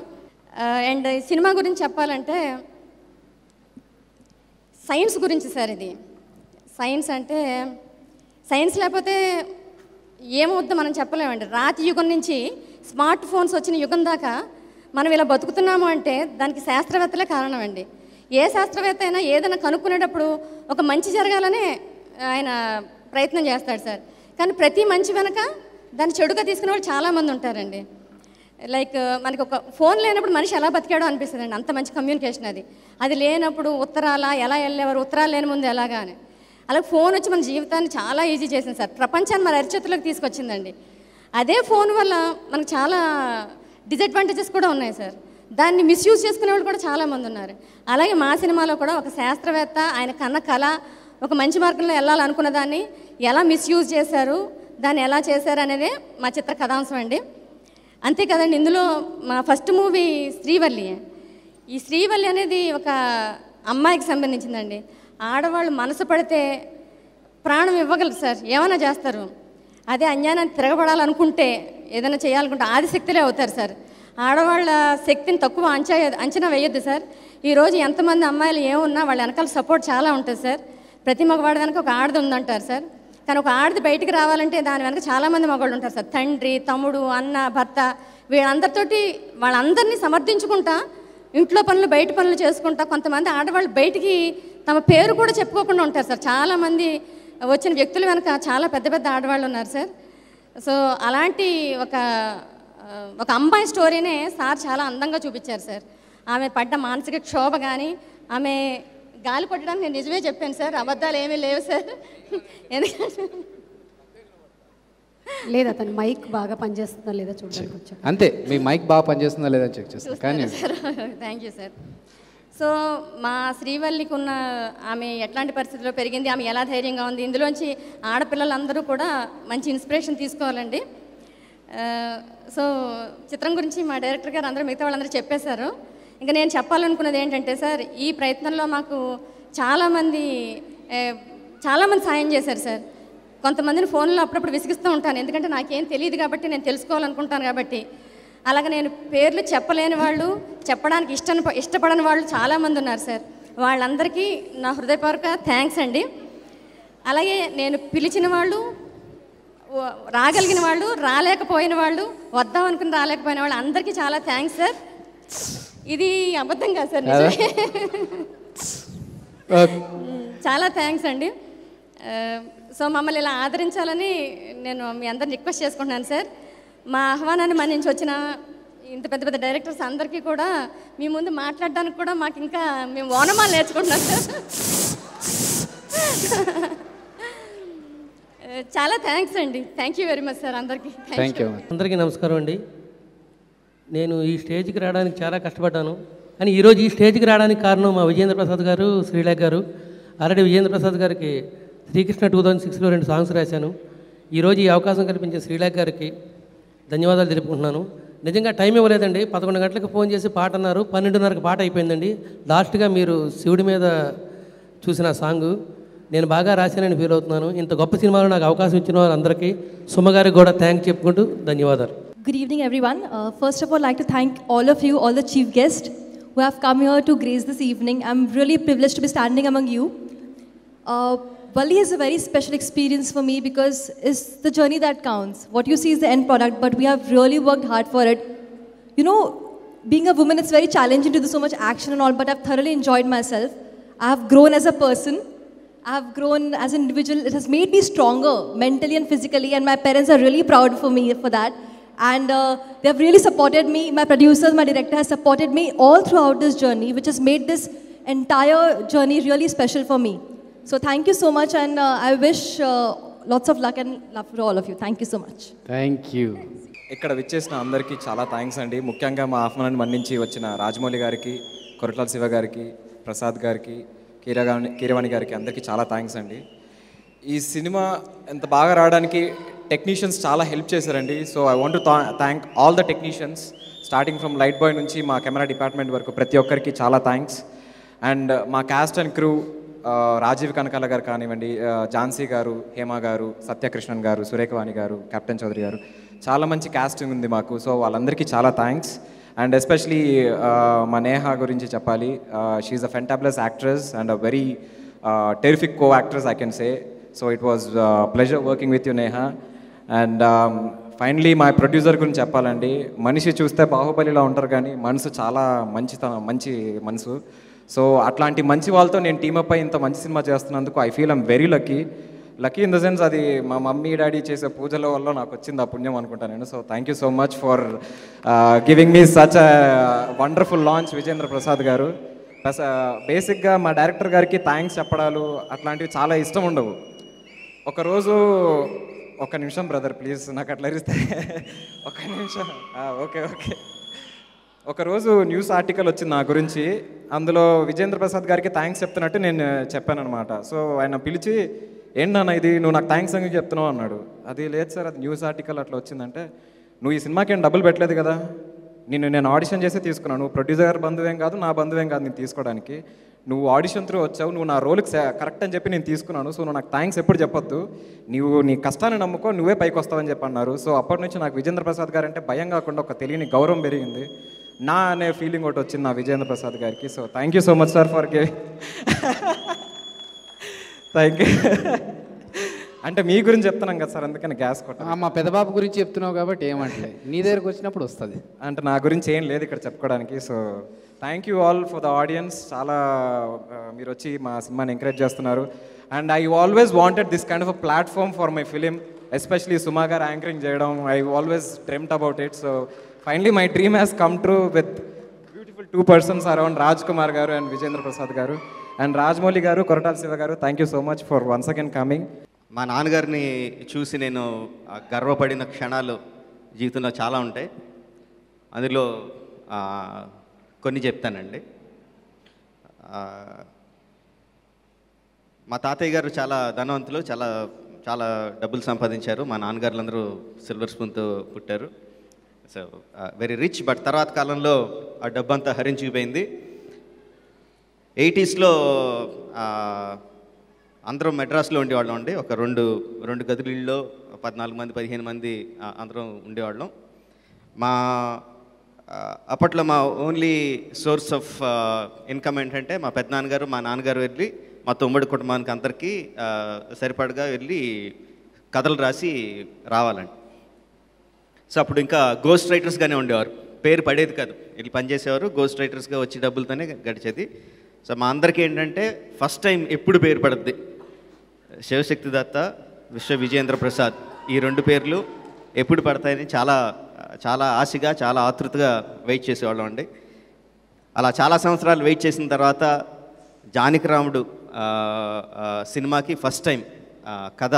అండ్ ఈ సినిమా గురించి చెప్పాలంటే సైన్స్ గురించి సార్. ఇది సైన్స్ అంటే సైన్స్ లేకపోతే ఏమవుద్దో మనం చెప్పలేమండి. రాతి యుగం నుంచి స్మార్ట్ ఫోన్స్ వచ్చిన యుగం దాకా మనం ఇలా బతుకుతున్నాము అంటే దానికి శాస్త్రవేత్తలే కారణం అండి. ఏ శాస్త్రవేత్త అయినా ఏదైనా కనుక్కునేటప్పుడు ఒక మంచి జరగాలనే ఆయన ప్రయత్నం చేస్తాడు సార్. కానీ ప్రతి మంచి వెనక దాన్ని చెడుగా తీసుకునే వాళ్ళు చాలామంది ఉంటారండి. లైక్ మనకి ఒక ఫోన్ లేనప్పుడు మనిషి ఎలా బతికాడో అనిపిస్తుంది అండి. అంత మంచి కమ్యూనికేషన్ అది. అది లేనప్పుడు ఉత్తరాల ఎలా వెళ్ళేవారు, ఉత్తరాలు లేని ముందు ఎలాగా అని. అలాగే ఫోన్ వచ్చి మన జీవితాన్ని చాలా ఈజీ చేసింది సార్. ప్రపంచాన్ని మన అరిచేతులకు తీసుకొచ్చిందండి. అదే ఫోన్ వల్ల మనకు చాలా డిసడ్వాంటేజెస్ కూడా ఉన్నాయి సార్. దాన్ని మిస్యూజ్ చేసుకునే వాళ్ళు కూడా చాలామంది ఉన్నారు. అలాగే మా సినిమాలో కూడా ఒక శాస్త్రవేత్త ఆయన కన్న కళ ఒక మంచి మార్గంలో వెళ్ళాలనుకున్న దాన్ని ఎలా మిస్యూజ్ చేశారు, దాన్ని ఎలా చేశారు అనేదే మా చిత్ర కథాంశం అండి. అంతే కదండి. ఇందులో మా ఫస్ట్ మూవీ శ్రీవల్లి. ఈ శ్రీవల్లి అనేది ఒక అమ్మాయికి సంబంధించిందండి. ఆడవాళ్ళు మనసు పడితే ప్రాణం ఇవ్వగలరు సార్, ఏమైనా చేస్తారు. అదే అన్యాయాన్ని తిరగబడాలనుకుంటే, ఏదైనా చేయాలనుకుంటే ఆదిశక్తులే అవుతారు సార్. ఆడవాళ్ళ శక్తిని తక్కువ అంచనా వేయొద్దు సార్. ఈరోజు ఎంతమంది అమ్మాయిలు ఏమున్నా వాళ్ళ వెనకాల సపోర్ట్ చాలా ఉంటుంది సార్. ప్రతి మగవాడి వెనక ఒక ఆడది ఉందంటారు సార్. కానీ ఒక ఆడది బయటికి రావాలంటే దాని వెనక చాలామంది మగవాళ్ళు ఉంటారు సార్. తండ్రి, తమ్ముడు, అన్న, భర్త, వీళ్ళందరితోటి వాళ్ళందరినీ సమర్థించుకుంటా ఇంట్లో పనులు బయట పనులు చేసుకుంటా కొంతమంది ఆడవాళ్ళు బయటికి తమ పేరు కూడా చెప్పుకోకుండా ఉంటారు సార్. చాలామంది వచ్చిన వ్యక్తుల వెనక చాలా పెద్ద పెద్ద ఆడవాళ్ళు ఉన్నారు సార్. సో అలాంటి ఒక అమ్మాయి స్టోరీనే సార్ చాలా అందంగా చూపించారు సార్. ఆమె పడ్డ మానసిక క్షోభ కానీ, ఆమె గాలి కొట్టడానికి నేను నిజమే చెప్పాను సార్, అబద్ధాలు ఏమీ లేవు సార్. ఎందుకంటే
లేదా తను మైక్ బాగా పనిచేస్తుందా లేదా చూడడానికి వచ్చాను.
అంతే, మీ మైక్ బాగా పనిచేస్తుందా లేదా చెక్ చేస్తాను. కానీ
sir thank you sir. So మా శ్రీవల్లికి ఉన్న ఆమె ఎట్లాంటి పరిస్థితుల్లో పెరిగింది, ఆమె ఎలా ధైర్యంగా ఉంది, ఇందులోంచి ఆడపిల్లలందరూ కూడా మంచి ఇన్స్పిరేషన్ తీసుకోవాలండి. సో చిత్రం గురించి మా డైరెక్టర్ గారు అందరూ మిగతా వాళ్ళందరూ చెప్పేశారు. ఇంకా నేను చెప్పాలనుకున్నది ఏంటంటే సార్, ఈ ప్రయత్నంలో మాకు చాలామంది సాయం చేశారు సార్. కొంతమందిని ఫోన్లో అప్పుడప్పుడు విసిగిస్తూ ఉంటాను, ఎందుకంటే నాకేం తెలియదు కాబట్టి, నేను తెలుసుకోవాలనుకుంటాను కాబట్టి. అలాగే నేను పేర్లు చెప్పలేని వాళ్ళు, చెప్పడానికి ఇష్టపడని వాళ్ళు చాలామంది ఉన్నారు సార్. వాళ్ళందరికీ నా హృదయపూర్వక థ్యాంక్స్ అండి. అలాగే నేను పిలిచిన వాళ్ళు, రాగలిగిన వాళ్ళు, రాలేకపోయిన వాళ్ళు, వద్దాం అనుకుని రాలేకపోయిన వాళ్ళు అందరికీ చాలా థ్యాంక్స్ సార్. ఇది అబద్ధం కాదు సార్, నిజమే. చాలా థ్యాంక్స్ అండి. సో మమ్మల్ని ఇలా ఆదరించాలని నేను మీ అందరిని రిక్వెస్ట్ చేసుకుంటున్నాను సార్. మా ఆహ్వానాన్ని మన్నించి వచ్చిన ఇంత పెద్ద పెద్ద డైరెక్టర్స్ అందరికీ కూడా మీ ముందు మాట్లాడడానికి కూడా మాకు ఇంకా మేము ఓనమాలు నేర్చుకుంటున్నాం సార్. చాలా థ్యాంక్స్ అండి. Thank you very much sir అందరికీ.
Thank you.
అందరికీ నమస్కారం అండి. నేను ఈ స్టేజ్కి రావడానికి చాలా కష్టపడ్డాను, కానీ ఈరోజు ఈ స్టేజ్కి రావడానికి కారణం మా విజేంద్ర ప్రసాద్ గారు, శ్రీలేఖ గారు. ఆల్రెడీ విజేంద్ర ప్రసాద్ గారికి శ్రీకృష్ణ 2006లో 2 సాంగ్స్ రాశాను. ఈరోజు ఈ అవకాశం కల్పించిన శ్రీలేఖ గారికి ధన్యవాదాలు తెలుపుకుంటున్నాను. నిజంగా టైం ఇవ్వలేదండి, 11 గంటలకు ఫోన్ చేసి పాట అన్నారు, 12:30కి పాట అయిపోయిందండి. లాస్ట్గా మీరు శివుడి మీద చూసిన సాంగు నేను బాగా రాశానని ఫీల్ అవుతున్నాను. ఇంత గొప్ప సినిమాలో నాకు అవకాశం ఇచ్చిన వాళ్ళందరికీ, సుమ గారికి కూడా థ్యాంక్స్ చెప్పుకుంటూ ధన్యవాదాలు.
Good evening, everyone. First of all, I'd like to thank all of you, all the chief guests who have come here to grace this evening. I'm really privileged to be standing among you. Valli is a very special experience for me because it's the journey that counts. What you see is the end product, but we have really worked hard for it. You know, being a woman, it's very challenging to do so much action and all, but I've thoroughly enjoyed myself. I have grown as a person. I have grown as an individual. It has made me stronger mentally and physically, and my parents are really proud for me for that. And they have really supported me. My producers, my director has supported me all throughout this journey, which has made this entire journey really special for me. So thank you so much, and I wish lots of luck and love for all of you. Thank you so much.
Thank you.
ఇక్కడ విచ్చేసిన అందరికీ చాలా thanks అండి. ముఖ్యంగా మా ఆహ్వానాన్ని మన్నించి వచ్చిన రాజమౌళి గారికి, కొరటాల శివ గారికి, ప్రసాద్ గారికి, కీరవాణి గారికి అందరికీ చాలా థ్యాంక్స్ అండి. ఈ సినిమా ఎంత బాగా రావడానికి టెక్నీషియన్స్ చాలా హెల్ప్ చేశారండి. So I want to thank all the technicians, starting from light boy నుంచి మా కెమెరా డిపార్ట్మెంట్ వరకు ప్రతి ఒక్కరికి చాలా థ్యాంక్స్. అండ్ మా cast and crew, Rajeev Kanakala గారు కానివ్వండి, ఝాన్సీ గారు, హేమ గారు, సత్యకృష్ణన్ గారు, సురేఖవాణి గారు, కెప్టెన్ చౌదరి గారు, చాలా మంచి కాస్టింగ్ ఉంది మాకు. సో వాళ్ళందరికీ చాలా థ్యాంక్స్. అండ్ ఎస్పెషలీ మా నేహా గురించి చెప్పాలి. She's a fantabulous actress and a very terrific co actress I can say. So it was pleasure working with you Neha. And finally మా ప్రొడ్యూసర్ గురించి చెప్పాలండి. మనిషి చూస్తే బాహుబలిలో ఉంటారు కానీ మనసు చాలా మంచి మనసు. సో అట్లాంటి మంచి వాళ్ళతో నేను టీమప్ అయి ఇంత మంచి సినిమా చేస్తున్నందుకు I feel I'm very lucky in the sense అది మా మమ్మీ డాడీ చేసే పూజల వల్ల నాకు వచ్చింది ఆ పుణ్యం అనుకుంటాను నేను. So thank you so much for giving me such a wonderful launch Vijendra Prasad గారు. ప్లస్ బేసిక్గా మా డైరెక్టర్ గారికి థ్యాంక్స్ చెప్పడాలు అట్లాంటివి చాలా ఇష్టం ఉండవు. ఒకరోజు ఒక్క నిమిషం బ్రదర్ ప్లీజ్, నాకు అట్లా ఇస్తే ఒక్క నిమిషం. ఓకే. ఒకరోజు న్యూస్ ఆర్టికల్ వచ్చింది నా గురించి. అందులో విజేంద్ర ప్రసాద్ గారికి థ్యాంక్స్ చెప్తున్నట్టు నేను చెప్పాను అనమాట. సో ఆయన పిలిచి, ఏంటన్నా ఇది నువ్వు నాకు థ్యాంక్స్ అని చెప్తున్నావు అన్నాడు. అది లేదు సార్, అది న్యూస్ ఆర్టికల్ అట్లా వచ్చిందంటే, నువ్వు ఈ సినిమాకి ఏం డబ్బులు పెట్టలేదు కదా, నేను ఆడిషన్ చేసి తీసుకున్నాను. నువ్వు ప్రొడ్యూసర్ బంధువేం కాదు, నా బంధువేం కాదు నేను తీసుకోవడానికి. నువ్వు ఆడిషన్ త్రూ వచ్చావు, నువ్వు నా రోల్కి కరెక్ట్ అని చెప్పి నేను తీసుకున్నాను. సో నువ్వు నాకు థ్యాంక్స్ ఎప్పుడు చెప్పొద్దు, నువ్వు నీ కష్టాన్ని నమ్ముకో, నువ్వే పైకి వస్తావని చెప్పి అన్నారు. సో అప్పటి నుంచి నాకు విజేంద్ర ప్రసాద్ గారు అంటే భయం కాకుండా ఒక తెలియని గౌరవం పెరిగింది. నా అనే ఫీలింగ్ ఒకటి వచ్చింది నా విజేంద్ర ప్రసాద్ గారికి. So thank you so much sir for giving. Thank you. అంటే మీ గురించి చెప్తున్నాం కదా సార్, అందుకని గ్యాస్ కొట్ట.
మా పెద్దబాబు గురించి చెప్తున్నావు కాబట్టి ఏమంటలే, నీ దగ్గరకు వచ్చినప్పుడు వస్తుంది.
అంటే నా గురించి ఏం లేదు ఇక్కడ చెప్పుకోవడానికి. So thank you all for the audience. చాలా మీరు వచ్చి మా సినిమాని ఎంకరేజ్ చేస్తున్నారు. And I always wanted this kind of a platform for my film, especially Suma garu anchoring చేయడం. I always dreamed about it. So finally my dream has come true with beautiful 2 persons around Raj Kumar garu and Vijendra Prasad గారు and Rajamouli గారు, కొరటాల శివ గారు. Thank you so much for once again coming.
మా నాన్నగారిని చూసి నేను గర్వపడిన క్షణాలు జీవితంలో చాలా ఉంటాయి. అందులో కొన్ని చెప్తానండి. మా తాతయ్య గారు చాలా ధనవంతులు, చాలా చాలా డబ్బులు సంపాదించారు. మా నాన్నగారులందరూ సిల్వర్ స్పూన్తో పుట్టారు. So very rich. బట్ తర్వాత కాలంలో ఆ డబ్బంతా హరించిపోయింది. 80s అందరం మెడ్రాస్లో ఉండేవాళ్ళం అండి. ఒక రెండు గదులలో 14 మంది 15 మంది అందరం ఉండేవాళ్ళం. మా అప్పట్లో మా ఓన్లీ సోర్స్ ఆఫ్ ఇన్కమ్ ఏంటంటే మా పెద్దనాన్నగారు మా నాన్నగారు వెళ్ళి మా తమ్ముడి కుటుంబానికి అందరికీ సరిపడగా వెళ్ళి కథలు రాసి రావాలండి. సో అప్పుడు ఇంకా గోస్ట్ రైటర్స్గానే ఉండేవారు, పేరు పడేది కాదు, వీళ్ళు పనిచేసేవారు. గోస్ట్ రైటర్స్గా వచ్చి డబ్బులతోనే గడిచేది. సో మా అందరికీ ఏంటంటే ఫస్ట్ టైం ఎప్పుడు పేరు పడుద్ది, శివశక్తి దత్త, విశ్వ విజేంద్ర ప్రసాద్, ఈ 2 పేర్లు ఎప్పుడు పడతాయని చాలా చాలా ఆశగా చాలా ఆతృతగా వెయిట్ చేసేవాళ్ళం అండి. అలా చాలా సంవత్సరాలు వెయిట్ చేసిన తర్వాత జానకిరాముడు సినిమాకి ఫస్ట్ టైం కథ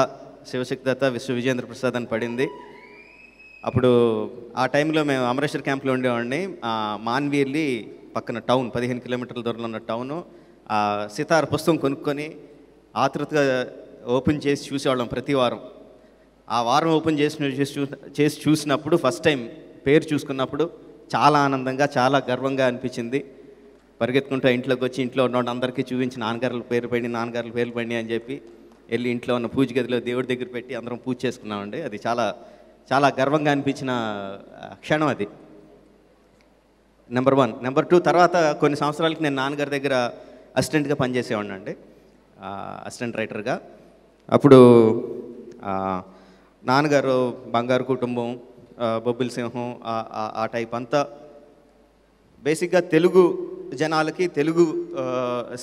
శివశక్తి దత్త విశ్వ విజేంద్ర ప్రసాద్ అని పడింది. అప్పుడు ఆ టైంలో మేము అమరేశ్వర్ క్యాంప్లో ఉండేవాడిని. మాన్వి వెళ్ళి పక్కన టౌన్ 15 కిలోమీటర్ల దూరంలో ఉన్న టౌను సితార్ పుస్తకం కొనుక్కొని ఆతృతగా ఓపెన్ చేసి చూసేవాళ్ళం ప్రతి వారం. ఆ వారం ఓపెన్ చేసి చూసినప్పుడు ఫస్ట్ టైం పేరు చూసుకున్నప్పుడు చాలా ఆనందంగా చాలా గర్వంగా అనిపించింది. పరిగెత్తుకుంటూ ఇంట్లోకి వచ్చి ఇంట్లో ఉన్న అందరికీ చూపించి నాన్నగారుల పేరు పడి అని చెప్పి వెళ్ళి ఇంట్లో ఉన్న పూజ గదిలో దేవుడి దగ్గర పెట్టి అందరం పూజ చేసుకున్నామండి. అది చాలా చాలా గర్వంగా అనిపించిన క్షణం అది. నెంబర్ 1. నెంబర్ 2, తర్వాత కొన్ని సంవత్సరాలకి నేను నాన్నగారి దగ్గర అసిస్టెంట్గా పనిచేసేవాడిని అండి, అసిస్టెంట్ రైటర్గా. అప్పుడు నాన్నగారు బంగారు కుటుంబం, బొబ్బిలి సింహం, ఆ టైప్ అంతా బేసిక్గా తెలుగు జనాలకి తెలుగు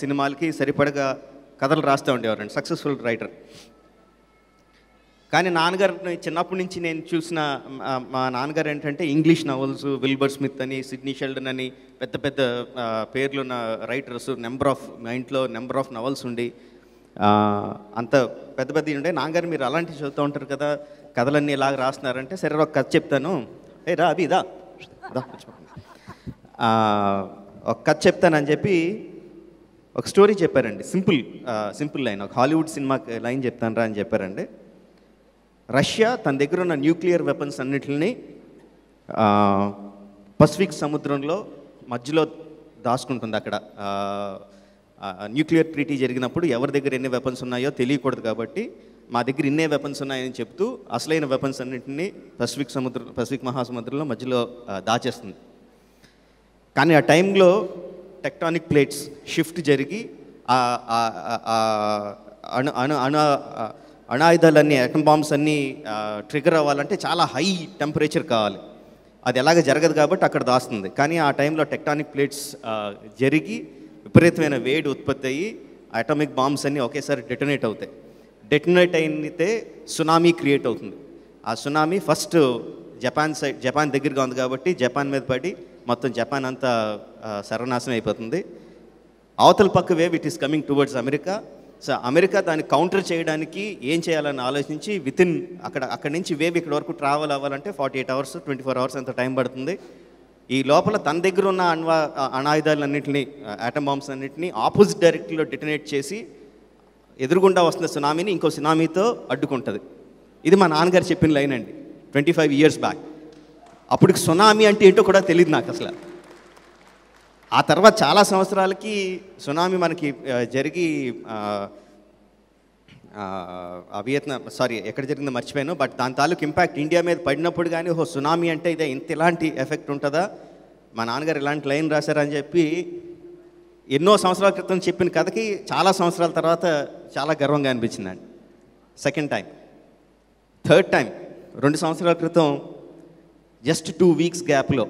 సినిమాలకి సరిపడగా కథలు రాస్తూ ఉండేవారండి, సక్సెస్ఫుల్ రైటర్. కానీ నాన్నగారిని చిన్నప్పటి నుంచి నేను చూసిన మా నాన్నగారు ఏంటంటే ఇంగ్లీష్ నవల్స్, విల్బర్ స్మిత్ అని, సిడ్నీ షెల్డన్ అని పెద్ద పెద్ద పేర్లున్న రైటర్స్, మా ఇంట్లో నెంబర్ ఆఫ్ నవల్స్ ఉండి అంత పెద్ద పెద్ద ఉండే. నాన్నగారు మీరు అలాంటివి చదువుతూ ఉంటారు కదా, కథలన్నీ ఇలాగ రాస్తున్నారంటే సరే ఒక కథ చెప్తాను, రా అవి ఇదా ఒక కథ చెప్తానని చెప్పి ఒక స్టోరీ చెప్పారండి. సింపుల్ లైన్, ఒక హాలీవుడ్ సినిమా లైన్ చెప్తాను రా అని చెప్పారండి. రష్యా తన దగ్గర ఉన్న న్యూక్లియర్ వెపన్స్ అన్నిటిని పసిఫిక్ సముద్రంలో మధ్యలో దాచుకుంటుంది. అక్కడ న్యూక్లియర్ ట్రీటీ జరిగినప్పుడు ఎవరి దగ్గర ఎన్ని వెపన్స్ ఉన్నాయో తెలియకూడదు కాబట్టి మా దగ్గర ఇన్నే వెపన్స్ ఉన్నాయని చెప్తూ అసలైన వెపన్స్ అన్నింటినీ పసిఫిక్ మహాసముద్రంలో మధ్యలో దాచేస్తుంది. కానీ ఆ టైంలో టెక్టానిక్ ప్లేట్స్ షిఫ్ట్ జరిగి అణాయుధాలన్నీ, అటమ్ బాంబ్స్ అన్నీ ట్రిగర్ అవ్వాలంటే చాలా హై టెంపరేచర్ కావాలి. అది ఎలాగ జరగదు కాబట్టి అక్కడ దాస్తుంది. కానీ ఆ టైంలో టెక్టానిక్ ప్లేట్స్ జరిగి విపరీతమైన వేడి ఉత్పత్తి అయ్యి అటామిక్ బాంబ్స్ అన్నీ ఒకేసారి డెటోనేట్ అవుతాయి. డెటోనేట్ అయితే సునామీ క్రియేట్ అవుతుంది. ఆ సునామీ ఫస్ట్ జపాన్ దగ్గరగా ఉంది కాబట్టి జపాన్ మీద పడి మొత్తం జపాన్ అంతా సర్వనాశనం అయిపోతుంది. అవతల పక్క wave it is coming towards America. So America దాన్ని కౌంటర్ చేయడానికి ఏం చేయాలని ఆలోచించి అక్కడి నుంచి వేవ్ ఇక్కడ వరకు ట్రావెల్ అవ్వాలంటే 48 hours 24 hours అంత టైం పడుతుంది. ఈ లోపల తన దగ్గర ఉన్న అణాయుధాలన్నింటినీ, ఆటమ్ బాంబ్స్ అన్నింటినీ ఆపోజిట్ డైరెక్ట్లో డిటనేట్ చేసి ఎదురుగుండా వస్తున్న సునామీని ఇంకో సునామీతో అడ్డుకుంటుంది. ఇది మా నాన్నగారు చెప్పిన లైన్ అండి 25 years బ్యాక్. అప్పటికి సునామీ అంటే ఏంటో కూడా తెలియదు నాకు అసలు. ఆ తర్వాత చాలా సంవత్సరాలకి సునామీ మనకి జరిగి వియత్నాం ఎక్కడ జరిగిందో మర్చిపోయాను, బట్ దాని తాలూకు ఇంపాక్ట్ ఇండియా మీద పడినప్పుడు కానీ సునామీ అంటే ఇదే ఇంత ఇలాంటి ఎఫెక్ట్ ఉంటుందా, మా నాన్నగారు ఇలాంటి లైన్ రాశారని చెప్పి ఎన్నో సంవత్సరాల క్రితం చెప్పిన కథకి చాలా సంవత్సరాల తర్వాత చాలా గర్వంగా అనిపించిందండి. Second time. థర్డ్ టైం 2 సంవత్సరాల క్రితం జస్ట్ 2 వీక్స్ గ్యాప్లో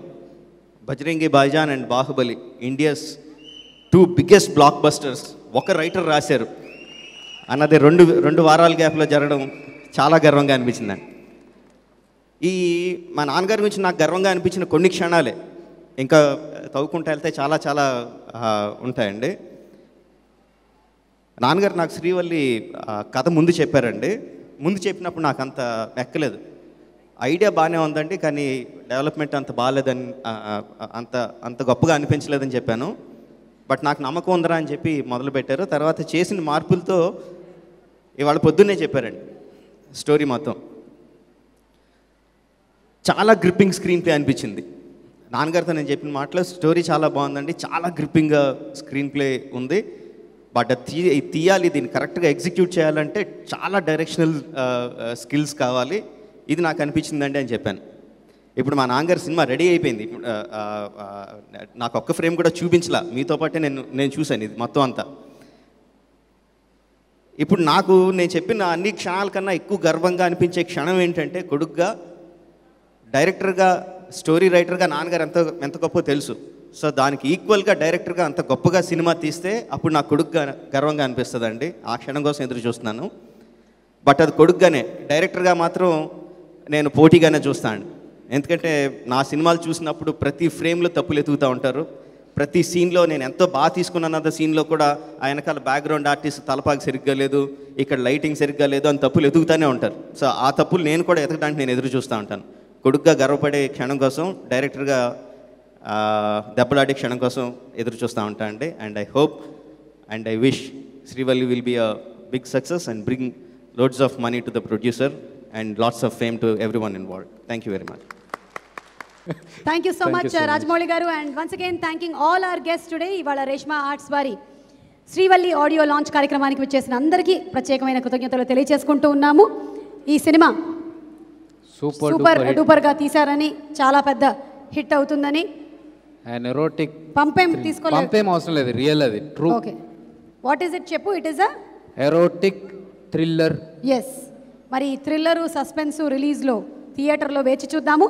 Bajrangi Bhaijaan and Baahubali, India's 2 biggest black busters ఒక రైటర్ రాశారు అన్నది 2 వారాల గ్యాప్లో జరగడం చాలా గర్వంగా అనిపించిందండి. మా నాన్నగారి గురించి నాకు గర్వంగా అనిపించిన కొన్ని క్షణాలే, ఇంకా తవ్వుకుంటూ వెళ్తే చాలా చాలా ఉంటాయండి. నాన్నగారు నాకు శ్రీవల్లి కథ ముందు చెప్పారండి. ముందు చెప్పినప్పుడు నాకు అంత ఎక్కలేదు. ఐడియా బాగానే ఉందండి, కానీ డెవలప్మెంట్ అంత బాగాలేదని అంత గొప్పగా అనిపించలేదని చెప్పాను. బట్ నాకు నమ్మకం ఉందరా అని చెప్పి మొదలుపెట్టారు. తర్వాత చేసిన మార్పులతో ఇవాళ పొద్దున్నే చెప్పారండి స్టోరీ మొత్తం. చాలా గ్రిప్పింగ్ స్క్రీన్ ప్లే అనిపించింది. నాన్నగారితో నేను చెప్పిన మాటలో స్టోరీ చాలా బాగుందండి, చాలా గ్రిప్పింగ్గా స్క్రీన్ ప్లే ఉంది. బట్ తీయాలి, దీన్ని కరెక్ట్గా ఎగ్జిక్యూట్ చేయాలంటే చాలా డైరెక్షనల్ స్కిల్స్ కావాలి, ఇది నాకు అనిపించిందండి అని చెప్పాను. ఇప్పుడు మా నాన్నగారి సినిమా రెడీ అయిపోయింది. నాకు ఒక్క ఫ్రేమ్ కూడా చూపించలా, మీతో పాటే నేను చూశాను ఇది మొత్తం అంతా. ఇప్పుడు నేను చెప్పిన అన్ని క్షణాల కన్నా ఎక్కువ గర్వంగా అనిపించే క్షణం ఏంటంటే, కొడుకుగా డైరెక్టర్గా స్టోరీ రైటర్గా నాన్నగారు ఎంత గొప్ప తెలుసు. సో దానికి ఈక్వల్గా డైరెక్టర్గా అంత గొప్పగా సినిమా తీస్తే అప్పుడు నాకు కొడుకుగా గర్వంగా అనిపిస్తుందండి. ఆ క్షణం కోసం ఎదురు చూస్తున్నాను. బట్ అది కొడుకుగానే, డైరెక్టర్గా మాత్రం నేను పోటీగానే చూస్తాను. ఎందుకంటే నా సినిమాలు చూసినప్పుడు ప్రతి ఫ్రేమ్లో తప్పులు ఎతుకుతూ ఉంటారు. ప్రతి సీన్లో నేను ఎంతో బాగా తీసుకున్న సీన్లో కూడా ఆ వెనకాల బ్యాక్గ్రౌండ్ ఆర్టిస్ట్ తలపాకి సరిగ్గా లేదు, ఇక్కడ లైటింగ్ సరిగ్గా లేదు అని తప్పులు ఎదుగుతూనే ఉంటారు. సో ఆ తప్పులు నేను కూడా ఎతకడానికి నేను ఎదురు చూస్తూ ఉంటాను. కొడుకుగా గర్వపడే క్షణం కోసం, డైరెక్టర్గా దెబ్బలాడే క్షణం కోసం ఎదురు చూస్తూ ఉంటాను అండి. And I hope and I wish Srivalli will be a big success and bring loads of money to the producer and lots of fame to everyone involved. Thank you very much.
Thank you so much, Rajamouli garu, and once again thanking all our guests today. Ivala Reshma Arts vari Srivalli audio launch కార్యక్రమానికి వచ్చేసిన అందరికీ ప్రత్యేకమైన కృతజ్ఞతలు తెలియజేసుకుంటూ ఉన్నాము. ఈ cinema super డూపర్గా తీశారని, చాలా పెద్ద హిట్ అవుతుందని.
అండ్ ఎరోటిక్
పంపేం తీసుకోలేదు,
పంపేం అవసరం లేదు, రియల్ అది true.
Okay, what is it చెప్పు. It is a
erotic thriller.
Yes, మరి థ్రిల్లరు సస్పెన్సు రిలీజ్లో థియేటర్లో వేచి చూద్దాము.